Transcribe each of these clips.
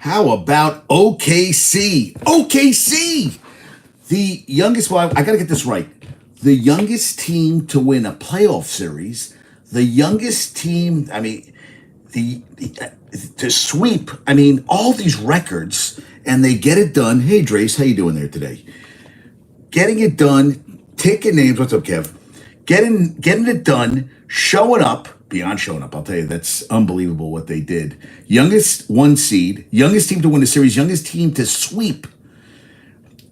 How about OKC? OKC! The youngest, well, I got to get this right. The youngest team to win a playoff series, the youngest team, to sweep, all these records, and they get it done. Hey, Drace, how you doing there today? Getting it done, taking names. What's up, Kev? Getting it done, showing up, beyond showing up. I'll tell you, that's unbelievable what they did. Youngest one seed, youngest team to win the series, youngest team to sweep.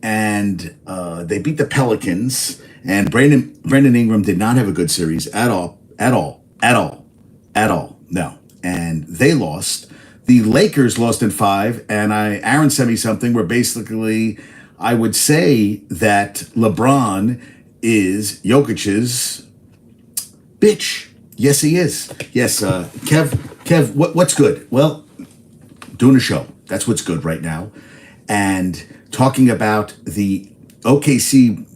And they beat the Pelicans. And Brandon Ingram did not have a good series at all. No. And they lost. The Lakers lost in 5. And Aaron sent me something where basically I would say that LeBron is Jokic's bitch. Yes, he is. Yes, Kev, what's good? Well, doing a show. That's what's good right now. And talking about the OKC.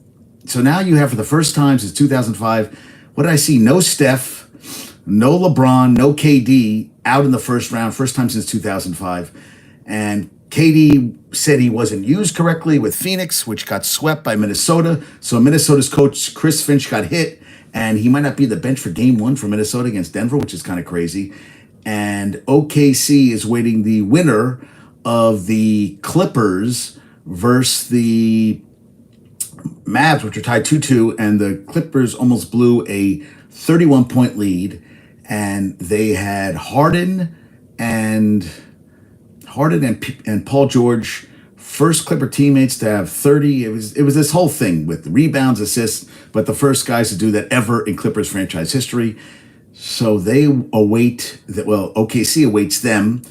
So now you have, for the first time since 2005, what did I see? No Steph, no LeBron, no KD out in the first round. First time since 2005. And KD said he wasn't used correctly with Phoenix, which got swept by Minnesota. So Minnesota's coach, Chris Finch, got hit. And he might not be the bench for game 1 for Minnesota against Denver, which is kind of crazy. And OKC is waiting the winner of the Clippers versus the Mavs, which are tied 2-2. And the Clippers almost blew a 31-point lead. And they had Harden and Paul George, first Clipper teammates to have 30. It was this whole thing with rebounds, assists, but the first guys to do that ever in Clippers franchise history. So they await that. Well, OKC awaits them.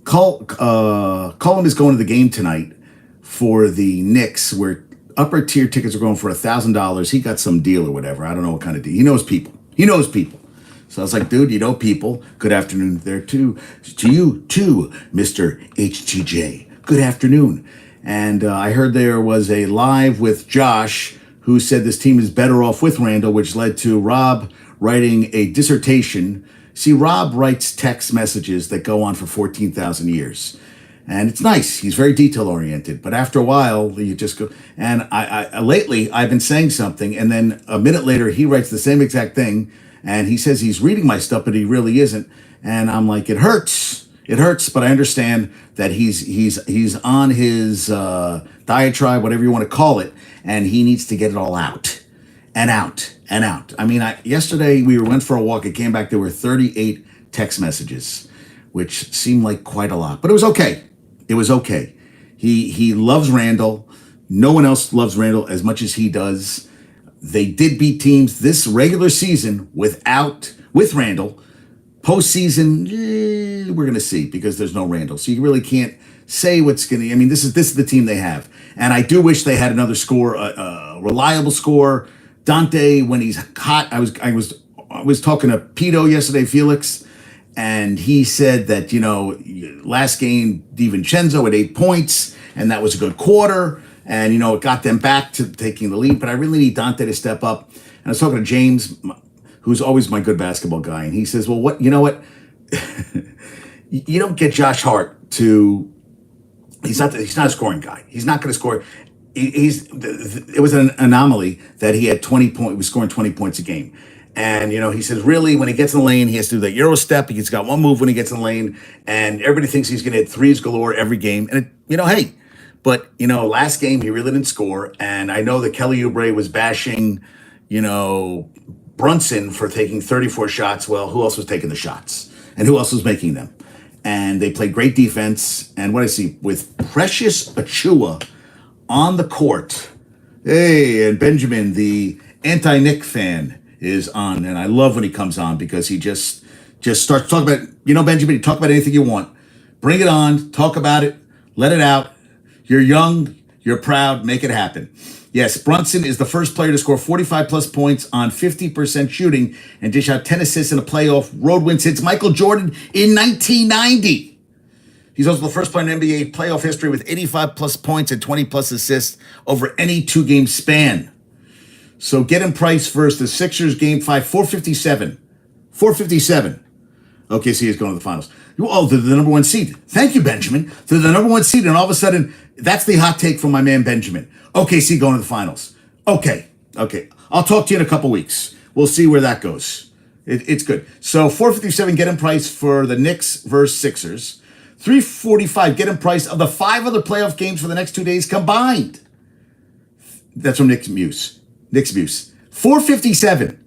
Cullen is going to the game tonight for the Knicks, where upper tier tickets are going for $1,000. He got some deal or whatever. I don't know what kind of deal. He knows people. So I was like, dude, you know people. Good afternoon there too. To you too, Mr. HTJ. Good afternoon. And I heard there was a live with Josh who said this team is better off with Randall, which led to Rob writing a dissertation. See, Rob writes text messages that go on for 14,000 years. And it's nice. He's very detail oriented. But after a while, you just go. And lately, I've been saying something. And then a minute later, he writes the same exact thing. And he says he's reading my stuff, but he really isn't. And I'm like, it hurts. It hurts, but I understand that he's on his diatribe, whatever you want to call it, and he needs to get it all out. Yesterday we went for a walk. I came back. There were 38 text messages, which seemed like quite a lot, but it was okay. He loves Randall. No one else loves Randall as much as he does. They did beat teams this regular season with Randall. Postseason, we're going to see, because there's no Randall. So you really can't say what's going to... this is the team they have. And I do wish they had another score, a reliable score. Dante, when he's hot, I was talking to Pito yesterday, Felix, and he said that, last game, DiVincenzo had 8 points, and that was a good quarter. And, it got them back to taking the lead. But I really need Dante to step up. And I was talking to James, who's always my good basketball guy. And he says, well, you don't get Josh Hart to, he's not a scoring guy. He's not going to score. It was an anomaly that he had 20 points, he was scoring 20 points a game. And, he says, really, when he gets in the lane, he has to do that Euro step. He's got one move when he gets in the lane. And everybody thinks he's going to hit threes galore every game. And, hey, but, last game, he really didn't score. And I know that Kelly Oubre was bashing, Brunson for taking 34 shots. Well, who else was taking the shots? And who else was making them? And they played great defense. And what I see, with Precious Achua on the court. Hey, and Benjamin, the anti-Nick fan, is on. And I love when he comes on, because he just starts talking about, Benjamin, you talk about anything you want. Bring it on. Talk about it. Let it out. You're young. You're proud. Make it happen. Yes, Brunson is the first player to score 45-plus points on 50% shooting and dish out 10 assists in a playoff road win since Michael Jordan in 1990. He's also the first player in NBA playoff history with 85-plus points and 20-plus assists over any 2-game span. So get him Price versus the Sixers, Game 5, 457. 457. OKC is going to the finals. Oh, they're the number one seed. Thank you, Benjamin. They're the number one seed, and all of a sudden, that's the hot take from my man Benjamin. OKC going to the finals. Okay. I'll talk to you in a couple weeks. We'll see where that goes. It's good. So 457 get in price for the Knicks versus Sixers. 345 get in price of the 5 other playoff games for the next 2 days combined. That's from Nick's Muse. 457.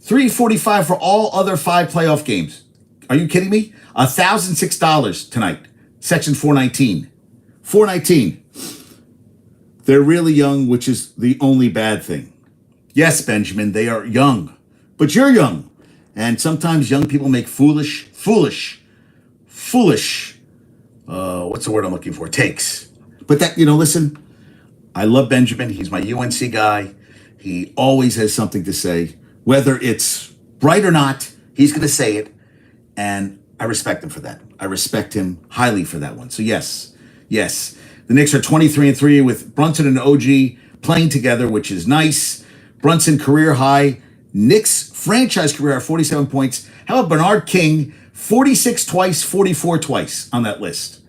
345 for all other 5 playoff games. Are you kidding me? $1,006 tonight. Section 419. 419. They're really young, which is the only bad thing. Yes, Benjamin, they are young. But you're young. And sometimes young people make foolish, what's the word I'm looking for? Takes. But that, listen, I love Benjamin. He's my UNC guy. He always has something to say. Whether it's right or not, he's going to say it. And I respect him for that. I respect him highly for that one. So yes. The Knicks are 23-3 with Brunson and OG playing together, which is nice. Brunson career high. Knicks franchise career high, 47 points. How about Bernard King? 46 twice, 44 twice on that list.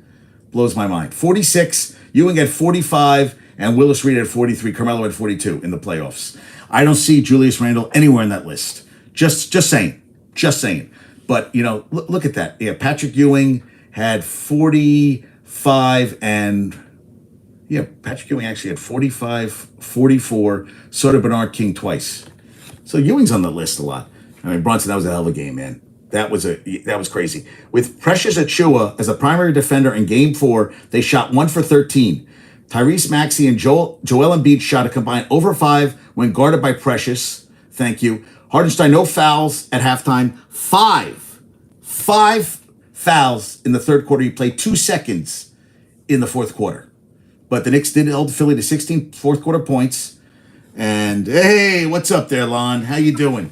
Blows my mind. 46, Ewing at 45, and Willis Reed at 43, Carmelo at 42 in the playoffs. I don't see Julius Randle anywhere on that list. Just saying. But, look at that. Yeah, Patrick Ewing had 45 and... Yeah, Patrick Ewing actually had 45, 44. So did Bernard King twice. So Ewing's on the list a lot. I mean, Brunson, that was a hell of a game, man. That was crazy. With Precious Achiuwa as a primary defender in Game 4, they shot 1 for 13. Tyrese Maxey and Joel Embiid shot a combined over 5 when guarded by Precious. Thank you. Hardenstein, no fouls at halftime. 5 fouls in the third quarter. He played 2 seconds in the fourth quarter. But the Knicks did hold Philly to 16 fourth quarter points. And hey, what's up there, Lon? How you doing?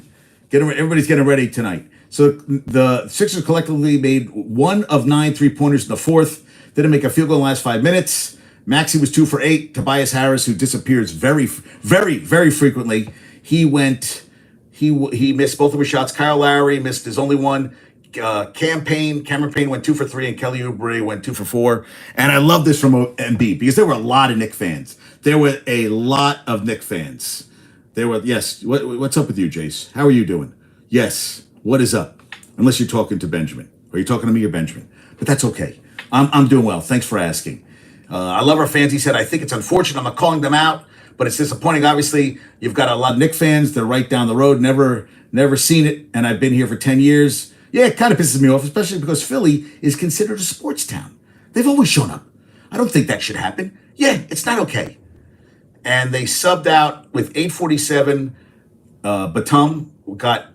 Everybody's getting ready tonight. So the Sixers collectively made 1 of 9 3-pointers in the fourth. Didn't make a field goal in the last 5 minutes. Maxey was 2 for 8. Tobias Harris, who disappears very, very, very frequently, he missed both of his shots. Kyle Lowry missed his only one. Cameron Payne went 2 for 3, and Kelly Oubre went 2 for 4. And I love this from Embiid because there were a lot of Knick fans. There were a lot of Knick fans. Yes. What's up with you, Jace? How are you doing? Yes. What is up? Unless you're talking to Benjamin. Or you're talking to me or Benjamin. But that's okay. I'm doing well. Thanks for asking. I love our fans. He said, I think it's unfortunate. I'm not calling them out, but it's disappointing. Obviously, you've got a lot of Knick fans. They're right down the road. Never seen it. And I've been here for 10 years. Yeah, it kind of pisses me off, especially because Philly is considered a sports town. They've always shown up. I don't think that should happen. Yeah, it's not okay. And they subbed out with 8:47. Batum got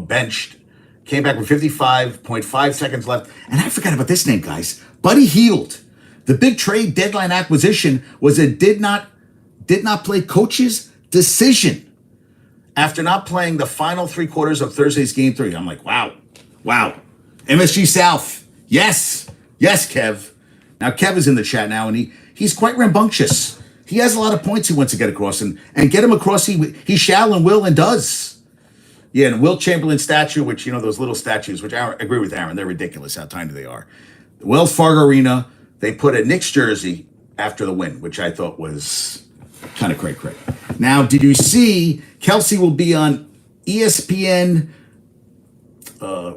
benched. Came back with 55.5 seconds left. And I forgot about this name, guys. Buddy Hield. The big trade deadline acquisition was a did not play coach's decision. After not playing the final 3 quarters of Thursday's Game 3. I'm like, wow. MSG South. Yes, Kev. Now, Kev is in the chat now, and he's quite rambunctious. He has a lot of points he wants to get across, and get him across he shall and will and does. Yeah, and Will Chamberlain statue, which, those little statues, which I agree with Aaron, they're ridiculous how tiny they are. The Wells Fargo Arena, they put a Knicks jersey after the win, which I thought was kind of cray. Now, did you see Kelsey will be on ESPN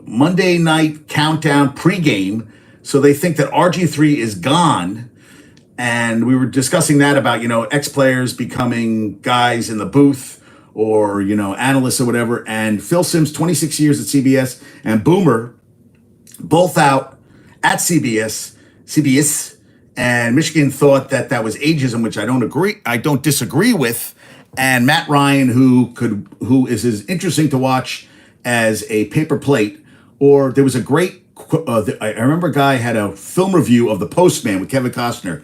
Monday night countdown pregame? So they think that RG3 is gone. And we were discussing that about, ex-players becoming guys in the booth or, analysts or whatever. And Phil Simms, 26 years at CBS, and Boomer, both out at CBS. And Michigan thought that was ageism, which I don't disagree with. And Matt Ryan, who is as interesting to watch as a paper plate, or there was a great, I remember a guy had a film review of The Postman with Kevin Costner,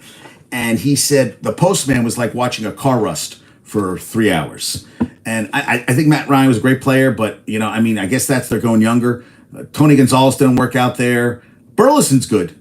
and he said the Postman was like watching a car rust for 3 hours. And I think Matt Ryan was a great player, but, I guess they're going younger. Tony Gonzalez didn't work out there. Burleson's good.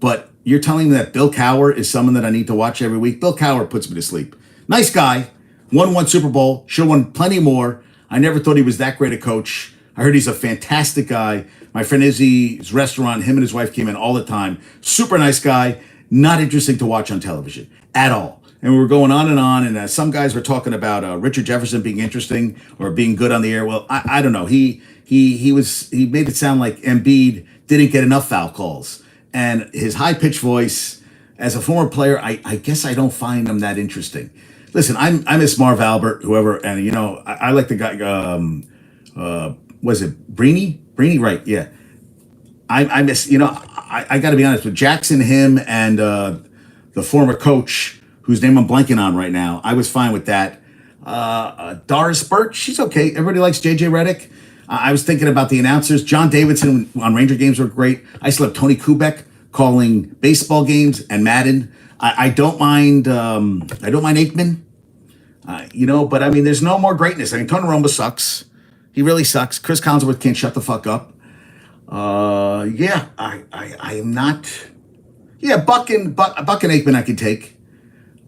But you're telling me that Bill Cowher is someone that I need to watch every week? Bill Cowher puts me to sleep. Nice guy. Won one Super Bowl. Should have won plenty more. I never thought he was that great a coach. I heard he's a fantastic guy. My friend Izzy's restaurant, him and his wife came in all the time. Super nice guy. Not interesting to watch on television at all. And we were going on, and some guys were talking about Richard Jefferson being interesting or being good on the air. Well, I don't know. He made it sound like Embiid didn't get enough foul calls, and his high pitched voice. As a former player, I guess I don't find him that interesting. Listen, I miss Marv Albert, whoever, and I like the guy. Was it Breeny? Breeny, right? Yeah. I miss. I got to be honest with Jackson, him, and the former coach, whose name I'm blanking on right now. I was fine with that. Doris Burke, she's okay. Everybody likes JJ Redick. I was thinking about the announcers. John Davidson on Ranger games were great. I still have Tony Kubek calling baseball games and Madden. I don't mind. I don't mind Aikman. But I mean, there's no more greatness. I mean, Tony Romo sucks. He really sucks. Chris Collinsworth can't shut the fuck up. I am not. Yeah, Buck and Aikman I can take.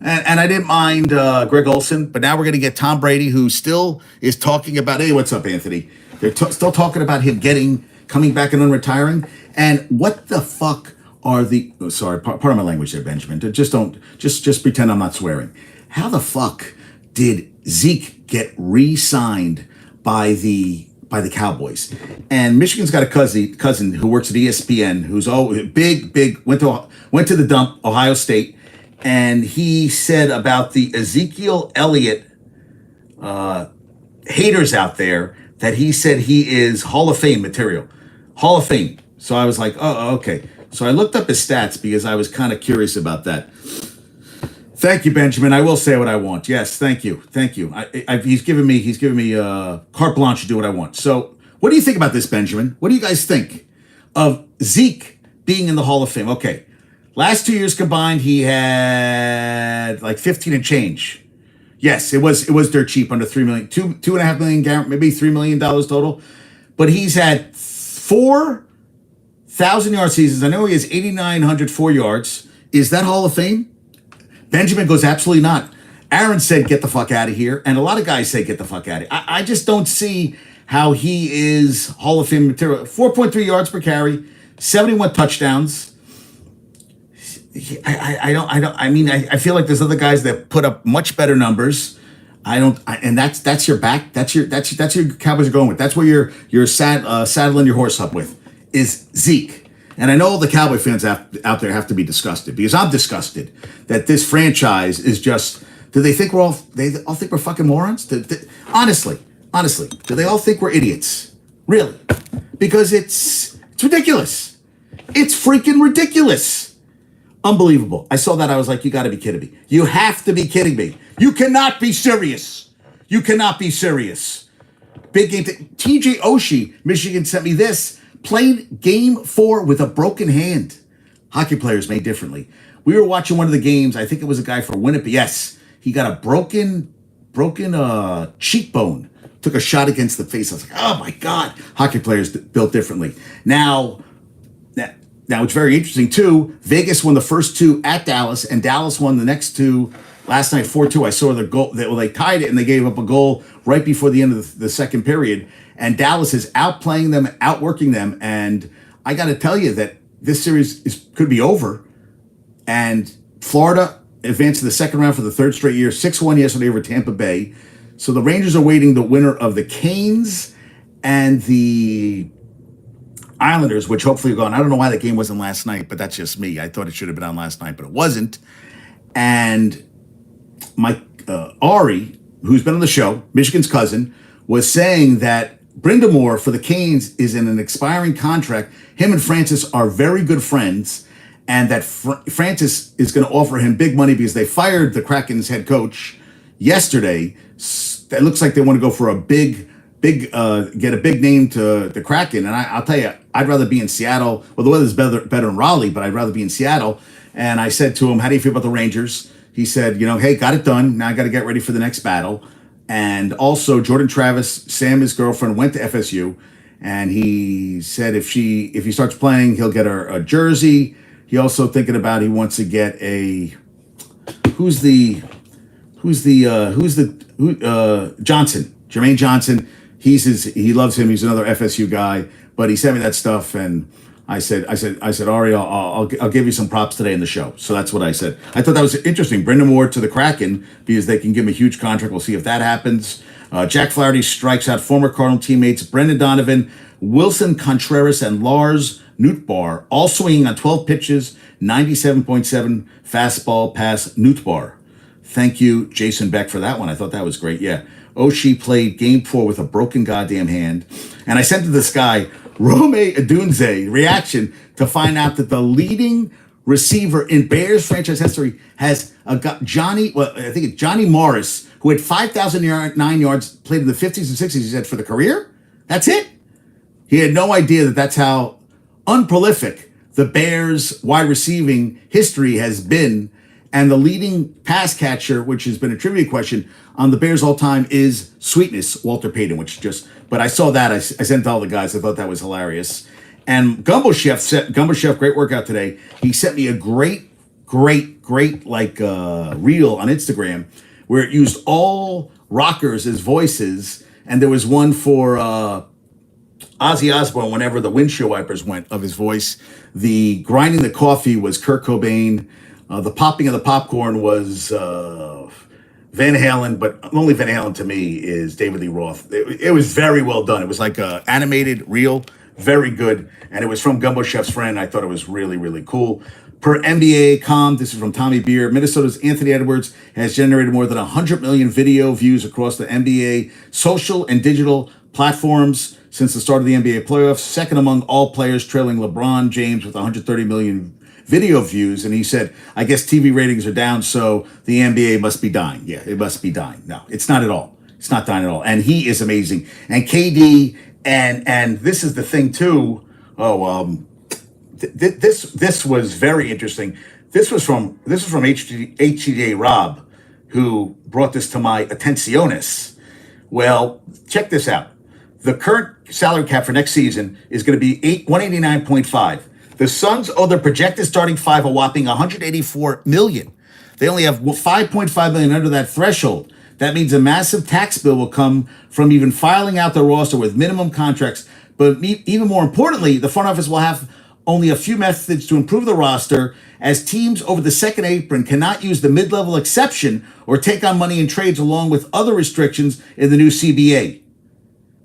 And I didn't mind Greg Olson, but now we're going to get Tom Brady, who still is talking about, hey, what's up, Anthony? They're still talking about him coming back and unretiring. And what the fuck are pardon my language there, Benjamin. Just pretend I'm not swearing. How the fuck did Zeke get re-signed by the Cowboys? And Michigan's got a cousin who works at ESPN, who's big, went to the dump, Ohio State. And he said about the Ezekiel Elliott haters out there that he said he is Hall of Fame material. Hall of Fame. So I was like, oh, okay. So I looked up his stats because I was kind of curious about that. Thank you, Benjamin. I will say what I want. Yes, thank you. He's given me carte blanche to do what I want. So what do you think about this, Benjamin? What do you guys think of Zeke being in the Hall of Fame? Okay. Last 2 years combined, he had like 15 and change. Yes, it was dirt cheap, under $3 million, $2.5 million, maybe $3 million total. But he's had 4,000-yard seasons. I know he has 8,904 yards. Is that Hall of Fame? Benjamin goes, absolutely not. Aaron said, get the fuck out of here. And a lot of guys say, get the fuck out of here. I just don't see how he is Hall of Fame material. 4.3 yards per carry, 71 touchdowns. I feel like there's other guys that put up much better numbers. And that's your back. That's your Cowboys are going with. That's where you're saddling your horse up with is Zeke. And I know all the Cowboy fans out there have to be disgusted because I'm disgusted that this franchise is just. Do they think they all think we're fucking morons? Honestly, do they all think we're idiots? Really? Because it's ridiculous. It's freaking ridiculous. Unbelievable. I saw that. I was like, you got to be kidding me. You have to be kidding me. You cannot be serious. You cannot be serious. Big game. TJ Oshie, Michigan sent me this. Played game 4 with a broken hand. Hockey players made differently. We were watching one of the games. I think it was a guy for Winnipeg. Yes, he got a broken cheekbone. Took a shot against the face. I was like, oh my God. Hockey players built differently. Now it's very interesting, too. Vegas won the first 2 at Dallas, and Dallas won the next 2 last night, 4-2. I saw the goal. They tied it, and they gave up a goal right before the end of the second period. And Dallas is outplaying them, outworking them. And I got to tell you that this series could be over. And Florida advanced to the second round for the 3rd straight year, 6-1 yesterday over Tampa Bay. So the Rangers are waiting the winner of the Canes and the Islanders, which hopefully are going. I don't know why that game wasn't last night, but that's just me. I thought it should have been on last night, but it wasn't. And my Ari, who's been on the show, Michigan's cousin, was saying that Brindamore for the Canes is in an expiring contract. Him and Francis are very good friends, and that Francis is going to offer him big money because they fired the Kraken's head coach yesterday. It looks like they want to go for a get a big name to the Kraken. And I'll tell you, I'd rather be in Seattle. Well, the weather's better in Raleigh, but I'd rather be in Seattle. And I said to him, how do you feel about the Rangers? He said, hey, got it done. Now I got to get ready for the next battle. And also Jordan Travis, Sam, his girlfriend, went to FSU. And he said if he starts playing, he'll get her a jersey. He also thinking about he wants to get a Johnson, Jermaine Johnson. he loves him. He's another FSU guy, but he sent me that stuff, and I said, Ari, I'll give you some props today in the show. So that's what I said. I thought that was interesting. Brendan Ward to the Kraken because they can give him a huge contract. We'll see if that happens. Jack Flaherty strikes out former Cardinal teammates Brendan Donovan, Wilson Contreras, and Lars Nootbaar, all swinging on 12 pitches, 97.7 fastball pass Nootbaar. Thank you, Jason Beck, for that one. I thought that was great. Yeah. Oshie played game 4 with a broken goddamn hand. And I sent to this guy, Rome Odunze, reaction to find out that the leading receiver in Bears franchise history has Johnny Morris, who had 5,009 yards, played in the 50s and 60s, he said, for the career? That's it? He had no idea that that's how unprolific the Bears wide receiving history has been. And the leading pass catcher, which has been a trivia question on the Bears all time, is Sweetness, Walter Payton, but I saw that. I sent it to all the guys. I thought that was hilarious. And Gumbo Chef, great workout today. He sent me a great reel on Instagram where it used all rockers as voices. And there was one for Ozzy Osbourne whenever the windshield wipers went of his voice. The grinding the coffee was Kurt Cobain. The popping of the popcorn was Van Halen, but only Van Halen to me is David Lee Roth. It was very well done. It was like an animated reel, very good. And it was from Gumbo Chef's friend. I thought it was really, really cool. Per NBA.com, this is from Tommy Beer, Minnesota's Anthony Edwards has generated more than 100 million video views across the NBA social and digital platforms since the start of the NBA playoffs, second among all players, trailing LeBron James with 130 million video views. And he said, I guess TV ratings are down, so the NBA must be dying. Yeah, it must be dying. No, it's not at all. It's not dying at all. And he is amazing. And KD, and this is the thing too. This was very interesting. This was from HGA Rob, who brought this to my attentiones. Well, check this out. The current salary cap for next season is going to be 189.5. The Suns owe their projected starting five a whopping $184 million. They only have $5.5 million under that threshold. That means a massive tax bill will come from even filing out their roster with minimum contracts. But even more importantly, the front office will have only a few methods to improve the roster, as teams over the second apron cannot use the mid-level exception or take on money in trades along with other restrictions in the new CBA.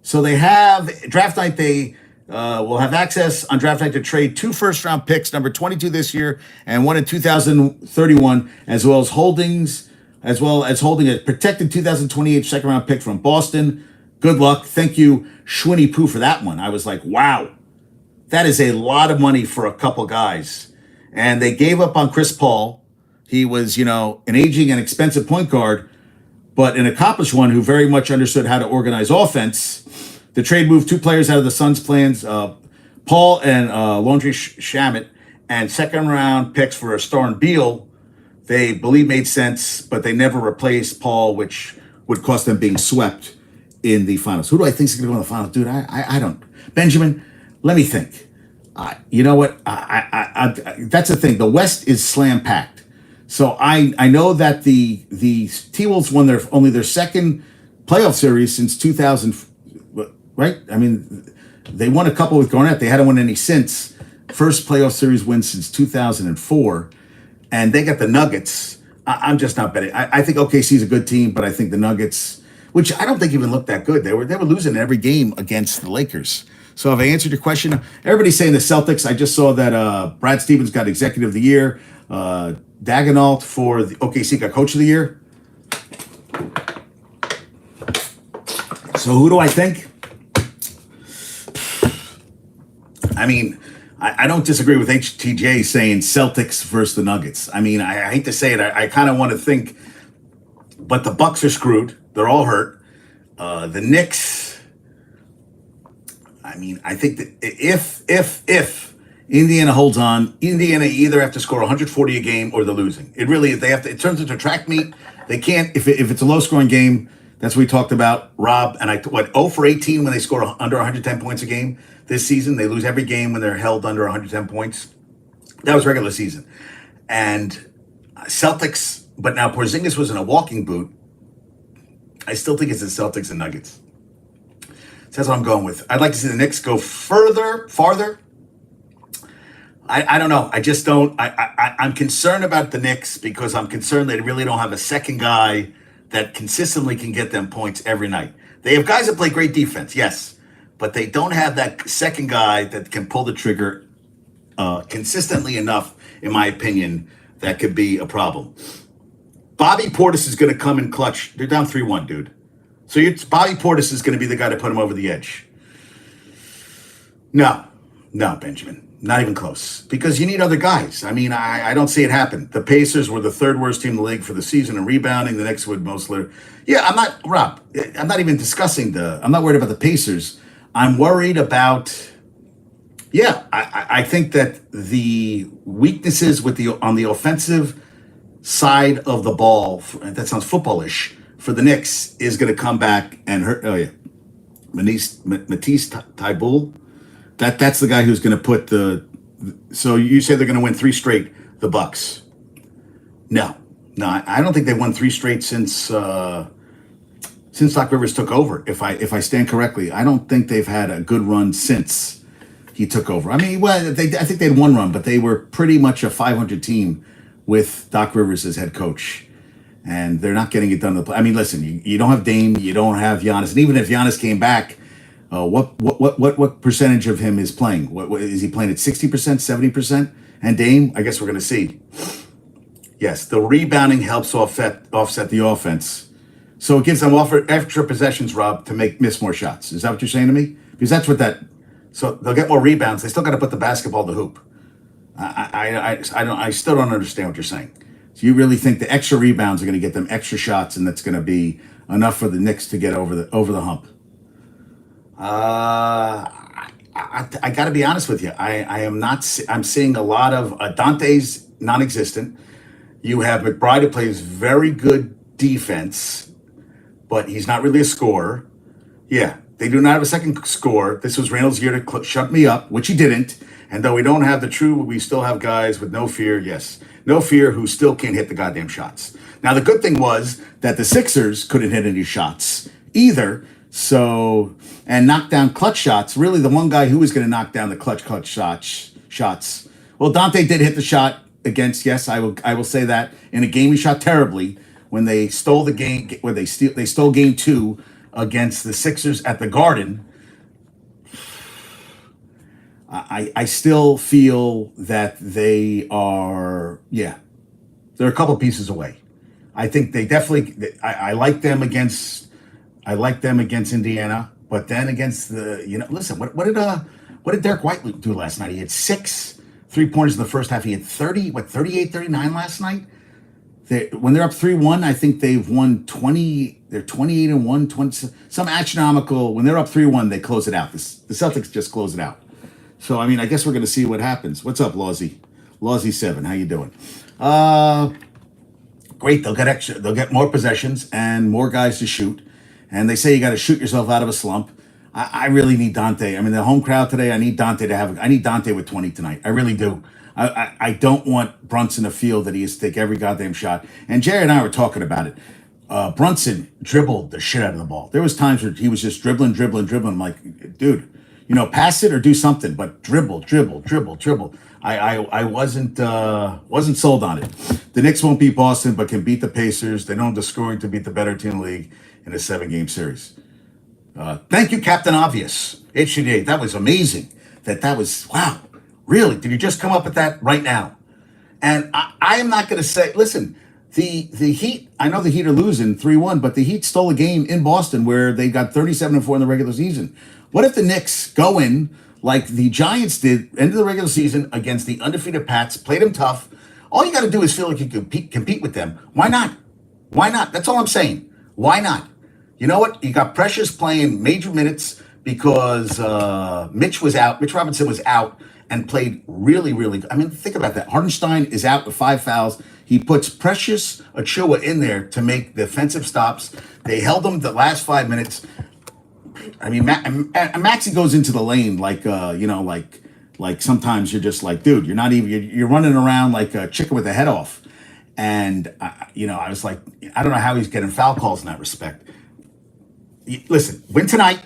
So they have draft night. They will have access on draft night to trade 2 first-round picks, number 22 this year and one in 2031, as well as holding a protected 2028 second-round pick from Boston. Good luck. Thank you, Schwinny Poo, for that one. I was like, wow, that is a lot of money for a couple guys. And they gave up on Chris Paul. He was, an aging and expensive point guard, but an accomplished one who very much understood how to organize offense. The trade moved 2 players out of the Suns' plans, Paul and Laundry Shamet, and second-round picks for Star and Beal. They believe made sense, but they never replaced Paul, which would cost them being swept in the finals. Who do I think is going to go in the finals? Dude, I don't. Benjamin, let me think. You know what? That's the thing. The West is slam-packed. So I know that the T-Wolves won only their second playoff series since 2000, right? I mean, they won a couple with Garnett. They hadn't won any since. First playoff series win since 2004. And they got the Nuggets. I'm just not betting. I think OKC is a good team, but I think the Nuggets, which I don't think even looked that good. They were losing every game against the Lakers. So have I answered your question? Everybody's saying the Celtics. I just saw that Brad Stevens got Executive of the Year. Dagenalt for the OKC got Coach of the Year. So who do I think? I mean, I don't disagree with HTJ saying Celtics versus the Nuggets. I mean, I hate to say it. I kind of want to think, but the Bucks are screwed. They're all hurt. The Knicks, I mean, I think that if Indiana holds on, Indiana either have to score 140 a game or they're losing. It turns into a track meet. They can't, if it's a low scoring game, that's what we talked about, Rob, and 0 for 18 when they score under 110 points a game this season. They lose every game when they're held under 110 points. That was regular season. And Celtics, but now Porzingis was in a walking boot. I still think it's the Celtics and Nuggets. So that's what I'm going with. I'd like to see the Knicks go farther. I don't know. I just don't. I'm concerned about the Knicks because I'm concerned they really don't have a second guy that consistently can get them points every night. They have guys that play great defense, yes, but they don't have that second guy that can pull the trigger consistently enough, in my opinion, that could be a problem. Bobby Portis is going to come in clutch. They're down 3-1, dude. So Bobby Portis is going to be the guy to put him over the edge. No, Benjamin. Not even close. Because you need other guys. I mean, I don't see it happen. The Pacers were the third worst team in the league for the season in rebounding. The Knicks would mostly. Yeah, Rob, I'm not even discussing I'm not worried about the Pacers. I'm worried about, I think that the weaknesses on the offensive side of the ball, that sounds footballish, for the Knicks is going to come back and hurt. Oh, yeah. Matisse Thybulle. That's the guy who's going to put so you say they're going to win 3 straight, the Bucks. No, I don't think they won 3 straight since Doc Rivers took over. If I stand correctly, I don't think they've had a good run since he took over. I mean, I think they had 1 run, but they were pretty much a 500 team with Doc Rivers as head coach, and they're not getting it done. I mean, listen, you don't have Dame, you don't have Giannis, and even if Giannis came back. What percentage of him is playing? What is he playing at 60%, 70%? And Dame, I guess we're going to see. Yes, the rebounding helps offset the offense. So it gives them extra possessions, Rob, to miss more shots. Is that what you're saying to me? Because that's what so they'll get more rebounds. They still got to put the basketball in the hoop. I still don't understand what you're saying. So you really think the extra rebounds are going to get them extra shots, and that's going to be enough for the Knicks to get over the hump? I got to be honest with you. I am not. I'm seeing a lot of Dante's non-existent. You have McBride who plays very good defense, but he's not really a scorer. Yeah, they do not have a second scorer. This was Randall's year to shut me up, which he didn't. And though we don't have we still have guys with no fear. Yes, no fear who still can't hit the goddamn shots. Now the good thing was that the Sixers couldn't hit any shots either. So, and knock down clutch shots. Really, the one guy who was going to knock down the clutch shots. Well, Dante did hit the shot against. Yes, I will say that in a game he shot terribly when they stole the game. Where they stole game 2 against the Sixers at the Garden. I still feel that they are. Yeah, they're a couple pieces away. I think they definitely. I like them against. I like them against Indiana, but then against listen, what did Derek White do last night? He had 6 3-pointers in the first half. He had 38, 39 last night. When they're up 3-1, I think they've won 20. They're 28-1, 20. Some astronomical. When they're up 3-1, they close it out. The Celtics just close it out. So I mean, I guess we're going to see what happens. What's up, Lawsy? Lawsy 7, how you doing? Great. They'll get more possessions and more guys to shoot. And they say you got to shoot yourself out of a slump. I really need Dante. I mean, the home crowd today, I need Dante with 20 tonight. I really do. I don't want Brunson to feel that he has to take every goddamn shot. And Jerry and I were talking about it. Brunson dribbled the shit out of the ball. There was times where he was just dribbling. I'm like, dude, pass it or do something, but dribble. I wasn't sold on it. The Knicks won't beat Boston, but can beat the Pacers. They don't have the scoring to beat the better team in the league in a 7-game series. Thank you, Captain Obvious. HCD, that was amazing. That was, wow, really? Did you just come up with that right now? And I am not going to say, listen, the Heat, I know the Heat are losing 3-1, but the Heat stole a game in Boston where they got 37-4 in the regular season. What if the Knicks go in like the Giants did, end of the regular season against the undefeated Pats, played them tough? All you got to do is feel like you can compete with them. Why not? That's all I'm saying. Why not? You know what? You got Precious playing major minutes because Mitch Robinson was out and played really, really good. I mean, think about that. Hardenstein is out with 5 fouls. He puts Precious Achiuwa in there to make defensive stops. They held him the last 5 minutes. I mean, Maxey goes into the lane like sometimes you're just like, dude, you're running around like a chicken with the head off. And, I was like, I don't know how he's getting foul calls in that respect. Listen, win tonight.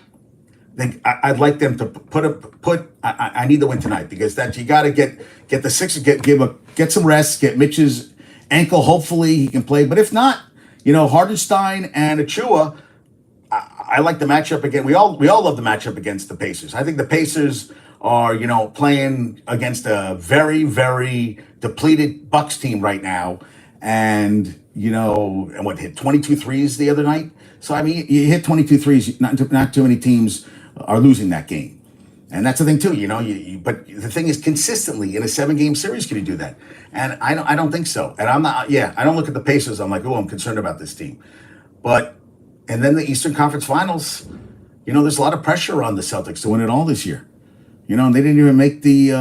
I'd like them to put. I need the win tonight because that you got to get the Sixers get some rest, get Mitch's ankle. Hopefully he can play, but if not, Hardenstein and Achua. I like the matchup again. We all love the matchup against the Pacers. I think the Pacers are playing against a very very depleted Bucks team right now, and what hit 22 threes the other night. So I mean, you hit 22 threes. Not too many teams are losing that game, and that's the thing too. But the thing is, consistently in a 7-game series, can you do that? And I don't think so. And I'm not. Yeah, I don't look at the Pacers. I'm like, oh, I'm concerned about this team, but. And then the Eastern Conference Finals, there's a lot of pressure on the Celtics to win it all this year. And they didn't even make they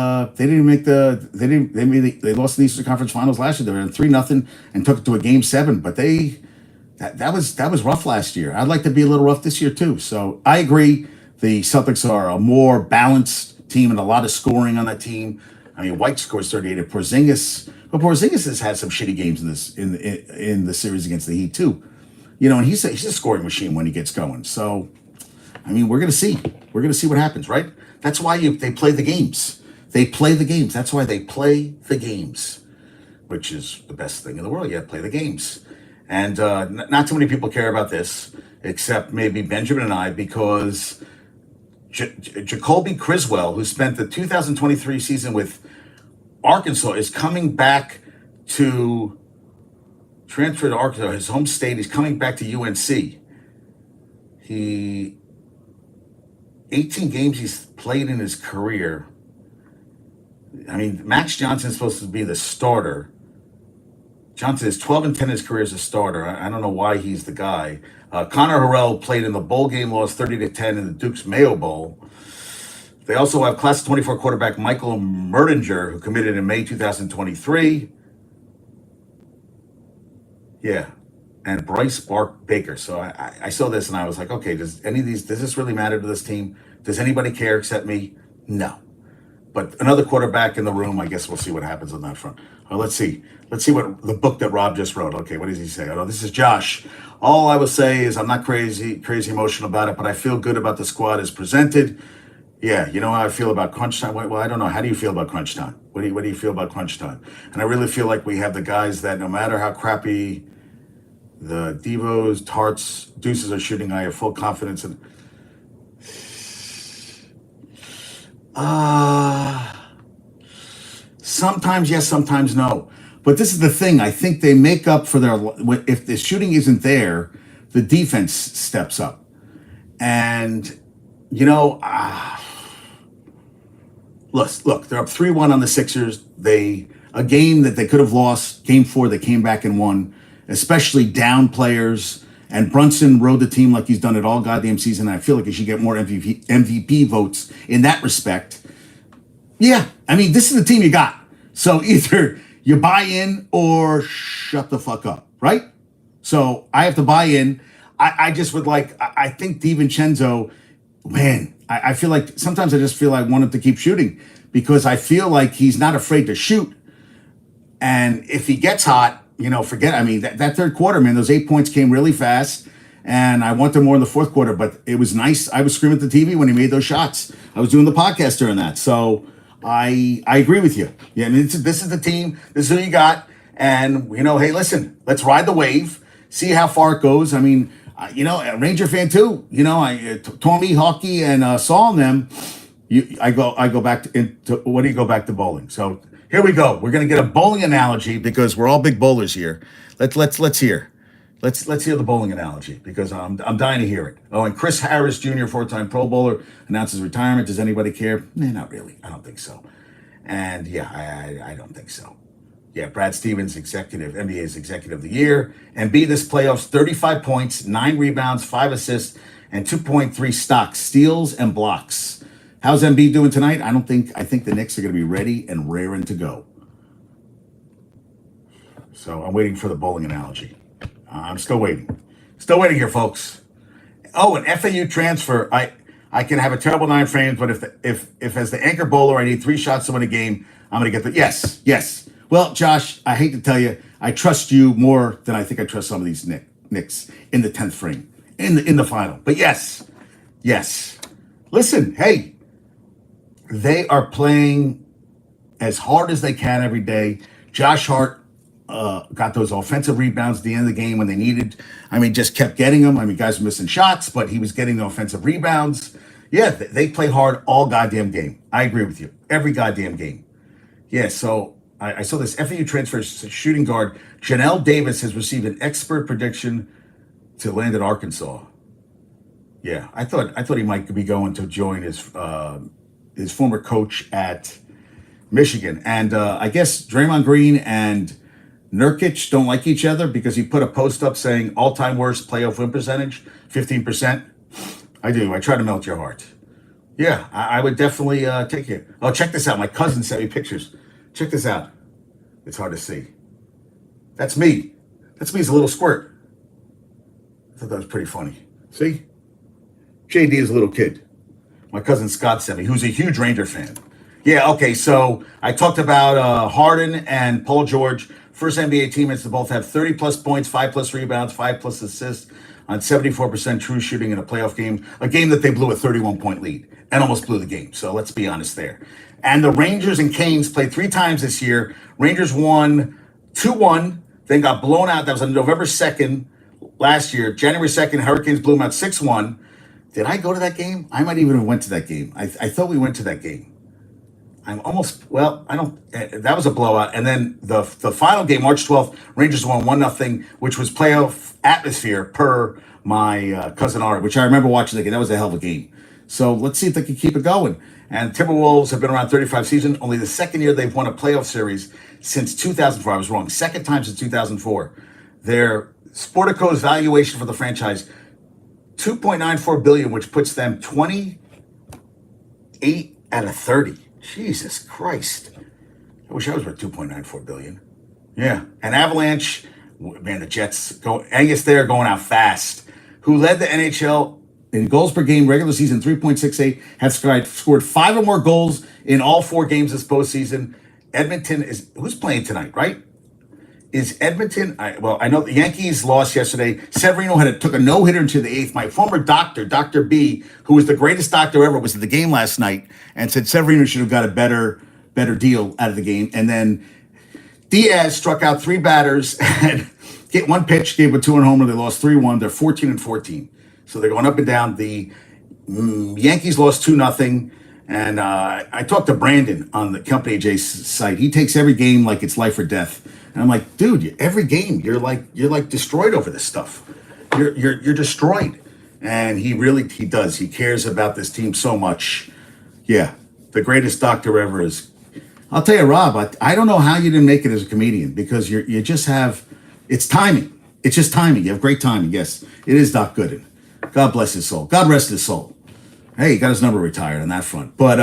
lost the Eastern Conference Finals last year. They were in 3-0 and took it to a Game 7. But that was rough last year. I'd like to be a little rough this year too. So I agree. The Celtics are a more balanced team and a lot of scoring on that team. I mean, White scores 38 at Porzingis, but Porzingis has had some shitty games in the series against the Heat too. And he's a scoring machine when he gets going. So, I mean, we're gonna see. We're gonna see what happens, right? That's why they play the games. They play the games. That's why they play the games, which is the best thing in the world. You have to play the games. And not too many people care about this, except maybe Benjamin and I, because Jacoby Criswell, who spent the 2023 season with Arkansas, is coming back to. Transferred to Arkansas, his home state. He's coming back to UNC. 18 games he's played in his career. I mean, Max Johnson's supposed to be the starter. Johnson is 12-10 in his career as a starter. I don't know why he's the guy. Connor Harrell played in the bowl game, lost 30-10 in the Duke's Mayo Bowl. They also have class of 24 quarterback Michael Merdinger, who committed in May 2023. Yeah, and Bryce Baker. So I saw this and I was like, okay, does this really matter to this team? Does anybody care except me? No. But another quarterback in the room, I guess we'll see what happens on that front. Let's see what the book that Rob just wrote. Okay, what does he say? Oh, this is Josh. All I will say is I'm not crazy emotional about it, but I feel good about the squad as presented. Yeah, you know how I feel about crunch time? Well, I don't know. How do you feel about crunch time? What do you feel about crunch time? And I really feel like we have the guys that no matter how crappy the Devos, Tarts, Deuces are shooting, I have full confidence in. Sometimes yes, sometimes no. But this is the thing. I think they make up for if the shooting isn't there, the defense steps up. And, look, they're up 3-1 on the Sixers. A game that they could have lost, game 4, they came back and won, especially down players. And Brunson rode the team like he's done it all goddamn season. And I feel like he should get more MVP votes in that respect. Yeah, I mean, this is the team you got. So either you buy in or shut the fuck up, right? So I have to buy in. I just would I think DiVincenzo, man, I feel like sometimes I just feel I want him to keep shooting because I feel like he's not afraid to shoot. And if he gets hot, forget, I mean, that third quarter, man, those 8 points came really fast. And I wanted more in the fourth quarter, but it was nice. I was screaming at the TV when he made those shots. I was doing the podcast during that. So I agree with you. Yeah, I mean, this is the team. This is who you got. And, hey, listen, let's ride the wave, see how far it goes. I mean, a Ranger fan too. Tommy, Hockey, and Saul and them. I go back to bowling. So here we go. We're gonna get a bowling analogy because we're all big bowlers here. Let's hear the bowling analogy because I'm dying to hear it. Oh, and Chris Harris Jr., 4-time Pro Bowler, announces retirement. Does anybody care? Nah, not really. I don't think so. And yeah, I don't think so. Yeah, Brad Stevens, NBA's Executive of the Year. Embiid this playoffs, 35 points, 9 rebounds, 5 assists, and 2.3 stocks, steals, and blocks. How's Embiid doing tonight? I think the Knicks are going to be ready and raring to go. So I'm waiting for the bowling analogy. I'm still waiting. Still waiting here, folks. Oh, an FAU transfer. I can have a terrible 9 frames, but if as the anchor bowler I need 3 shots to win a game, I'm going to get yes. Well, Josh, I hate to tell you, I trust you more than I think I trust some of these Knicks in the 10th frame, in the final. But yes, Listen, hey, they are playing as hard as they can every day. Josh Hart got those offensive rebounds at the end of the game when they needed. I mean, just kept getting them. I mean, guys were missing shots, but he was getting the offensive rebounds. Yeah, they play hard all goddamn game. I agree with you. Every goddamn game. Yeah, so I saw this FAU transfer shooting guard. Janelle Davis has received an expert prediction to land at Arkansas. Yeah, I thought he might be going to join his former coach at Michigan. And I guess Draymond Green and Nurkic don't like each other because he put a post up saying all-time worst playoff win percentage, 15%. I do. I try to melt your heart. Yeah, I would definitely take it. Oh, check this out. My cousin sent me pictures. Check this out. It's hard to see. That's me. That's me as a little squirt. I thought that was pretty funny. See? JD is a little kid. My cousin Scott sent me, who's a huge Ranger fan. Yeah, okay, so I talked about Harden and Paul George, first NBA teammates to both have 30 plus points, 5 plus rebounds, 5 plus assists on 74% true shooting in a playoff game, a game that they blew a 31-point lead and almost blew the game. So let's be honest there. And the Rangers and Canes played 3 times this year. Rangers won 2-1, then got blown out. That was on November 2nd last year. January 2nd, Hurricanes blew them out 6-1. Did I go to that game? I might even have went to that game. I thought we went to that game. I'm almost, well, I don't, that was a blowout. And then the final game, March 12th, Rangers won 1-0, which was playoff atmosphere per my cousin Art, which I remember watching the game. That was a hell of a game. So let's see if they can keep it going. And Timberwolves have been around 35 seasons. Only the second year they've won a playoff series since 2004. I was wrong. Second time since 2004. Their Sportico's valuation for the franchise, $2.94 billion, which puts them 28 out of 30. Jesus Christ. I wish I was worth $2.94 billion. Yeah. And Avalanche, man, the Jets go Angus there going out fast. Who led the NHL in goals per game regular season 3.68, have scored 5 or more goals in all 4 games this postseason. Edmonton is who's playing tonight, right? Is Edmonton? I know the Yankees lost yesterday. Severino took a no-hitter into the 8th. My former doctor, Dr. B, who was the greatest doctor ever, was at the game last night and said Severino should have got a better deal out of the game. And then Diaz struck out 3 batters and get 1 pitch, gave a 2-run homer. They lost 3-1. They're 14-14. So they're going up and down. The Yankees lost 2-0. And I talked to Brandon on the Company J's site. He takes every game like it's life or death. And I'm like, dude, every game you're like destroyed over this stuff. You're destroyed. And he does. He cares about this team so much. Yeah, the greatest doctor ever is. I'll tell you, Rob. I don't know how you didn't make it as a comedian because you just have. It's timing. It's just timing. You have great timing. Yes, it is Doc Gooden. God bless his soul. God rest his soul. Hey, he got his number retired on that front. But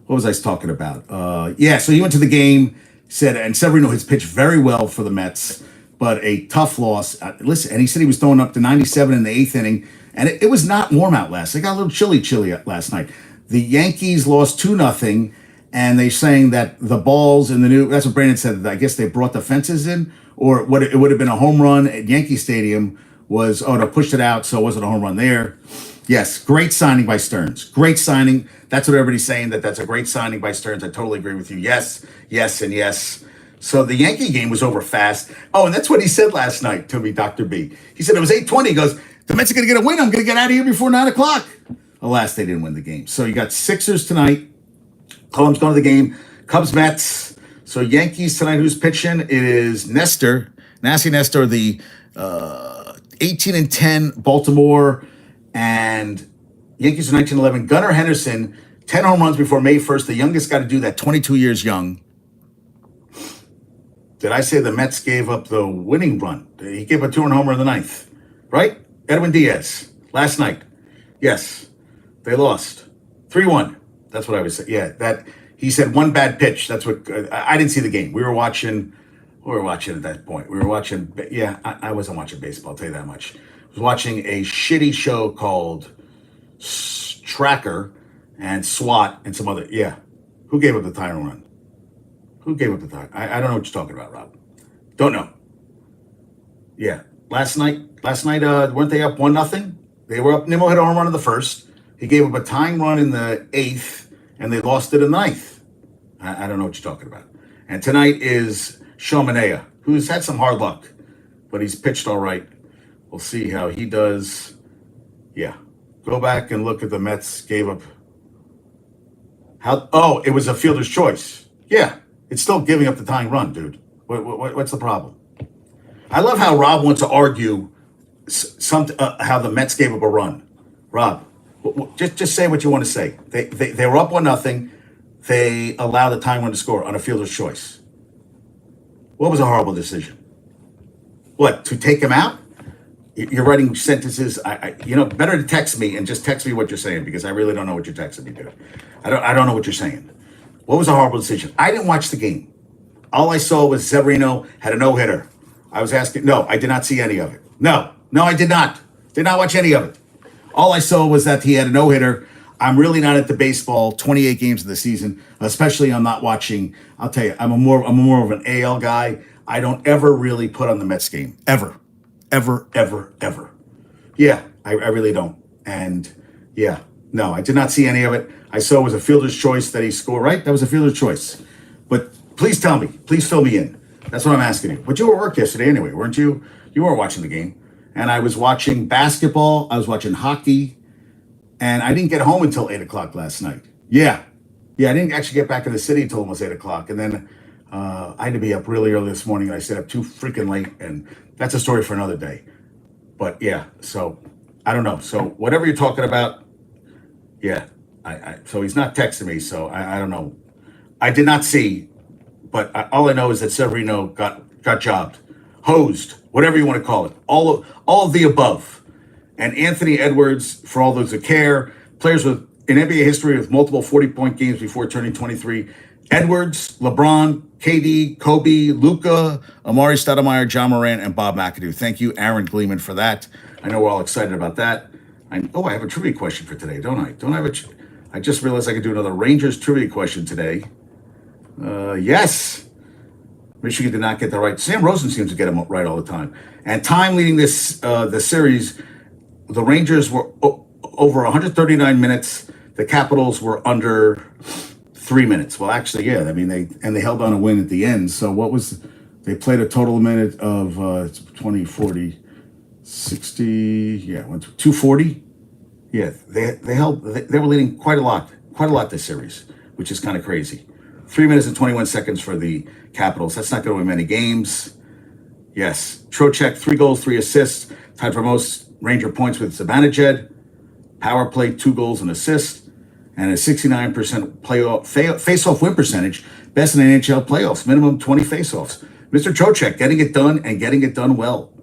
what was I talking about? Yeah, so he went to the game, said, and Severino has pitched very well for the Mets, but a tough loss. Listen, and he said he was throwing up to 97 in the 8th inning, and it was not warm out last. It got a little chilly last night. The Yankees lost 2-0, and they're saying that the balls in the new, that's what Brandon said, I guess they brought the fences in, or what it would have been a home run at Yankee Stadium was, they pushed it out, so it wasn't a home run there. Yes, great signing by Stearns. Great signing. That's what everybody's saying, that's a great signing by Stearns. I totally agree with you. Yes, yes, and yes. So the Yankee game was over fast. Oh, and that's what he said last night to me, Dr. B. He said it was 8:20. He goes, the Mets are going to get a win. I'm going to get out of here before 9 o'clock. Alas, they didn't win the game. So you got Sixers tonight. Columns going to the game. Cubs, Mets. So Yankees tonight, who's pitching? It is Nestor. Nasty Nestor, the 18-10 Baltimore. And Yankees are 19-11. Gunnar Henderson, 10 home runs before May 1st. The youngest guy to do that, 22 years young. Did I say the Mets gave up the winning run? He gave a 2-run homer in the 9th, right? Edwin Diaz, last night. Yes, they lost. 3-1. That's what I was saying. Yeah, that he said 1 bad pitch. That's what, I didn't see the game. We were watching at that point. I wasn't watching baseball, I'll tell you that much. Was watching a shitty show called Tracker and SWAT and some other. Yeah. Who gave up the tying run? Who gave up the tie? I don't know what you're talking about, Rob. Don't know. Yeah. Last night, weren't they up 1-0? They were up. Nimmo hit a home run in the first. He gave up a tying run in the 8th, and they lost it in the 9th. I don't know what you're talking about. And tonight is Shomanea, who's had some hard luck, but he's pitched all right. We'll see how he does. Yeah. Go back and look at the Mets gave up. It was a fielder's choice. Yeah. It's still giving up the tying run, dude. What's the problem? I love how Rob wants to argue how the Mets gave up a run. Rob, just say what you want to say. They were up 1-0. They allowed the tying run to score on a fielder's choice. What was a horrible decision? What, to take him out? You're writing sentences. Better to text me and just text me what you're saying, because I really don't know what you're texting me, dude. I don't know what you're saying. What was a horrible decision? I didn't watch the game. All I saw was Severino had a no-hitter. I was asking, no, I did not see any of it. No, I did not. Did not watch any of it. All I saw was that he had a no-hitter. I'm really not into baseball, 28 games of the season, especially I'm not watching. I'll tell you, I'm more of an AL guy. I don't ever really put on the Mets game. Ever. Yeah, I really don't. And yeah, no, I did not see any of it. I saw it was a fielder's choice that he scored, right? That was a fielder's choice. But please tell me, please fill me in. That's what I'm asking you. But you were at work yesterday anyway, weren't you? You weren't watching the game. And I was watching basketball, I was watching hockey, and I didn't get home until 8 o'clock last night. Yeah, I didn't actually get back in the city until almost 8 o'clock. And then I had to be up really early this morning, and I stayed up too freaking late, and that's a story for another day. But yeah, so I don't know. So whatever you're talking about, yeah, so he's not texting me, so I don't know. I did not see, but all I know is that Severino got jobbed, hosed, whatever you want to call it, all of the above. And Anthony Edwards, for all those who care, players with in NBA history with multiple 40-point games before turning 23. Edwards, LeBron, KD, Kobe, Luka, Amari Stoudemire, John Morant, and Bob McAdoo. Thank you, Aaron Gleeman, for that. I know we're all excited about that. I have a trivia question for today, don't I? I just realized I could do another Rangers trivia question today. Yes. Michigan did not get that right. Sam Rosen seems to get them right all the time. And time leading this the series, the Rangers were over 139 minutes. The Capitals were under 3 minutes. Well, actually, yeah. I mean, they held on a win at the end. So they played a total minute of 20, 40, 60, yeah, 240. Yeah, they were leading quite a lot this series, which is kind of crazy. 3 minutes and 21 seconds for the Capitals. That's not going to win many games. Yes, Trocheck, 3 goals, 3 assists, tied for most Ranger points with Zibanejad. Power play, 2 goals and assists, and a 69% face-off win percentage, best in the NHL playoffs, minimum 20 face-offs. Mr. Trocheck getting it done and getting it done well.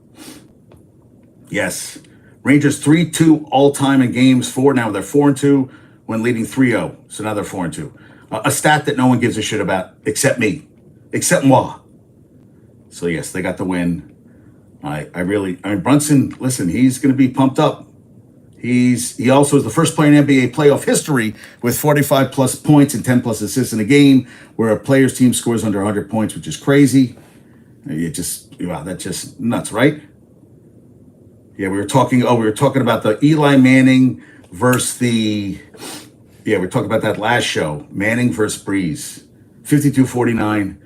Yes, Rangers 3-2 all-time in games 4. Now they're 4-2 when leading 3-0. So now they're 4-2. A stat that no one gives a shit about except me, except moi. So yes, they got the win. I mean, Brunson, listen, he's going to be pumped up. He also is the first player in NBA playoff history with 45 plus points and 10 plus assists in a game where a player's team scores under 100 points, which is crazy. That's just nuts, right? Yeah, we were talking about the Eli Manning versus we were talking about that last show. Manning versus Breeze. 52-49.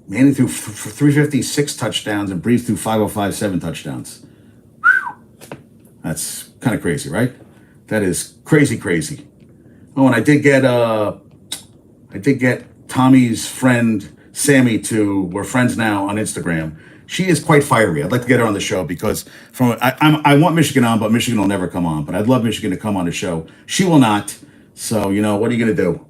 Manning threw 356 touchdowns and Breeze threw 505, 7 touchdowns. That's kind of crazy, right? That is crazy. Oh, and I did get Tommy's friend Sammy we're friends now on Instagram. She is quite fiery. I'd like to get her on the show because I want Michigan on, but Michigan will never come on. But I'd love Michigan to come on the show. She will not. So, what are you going to do?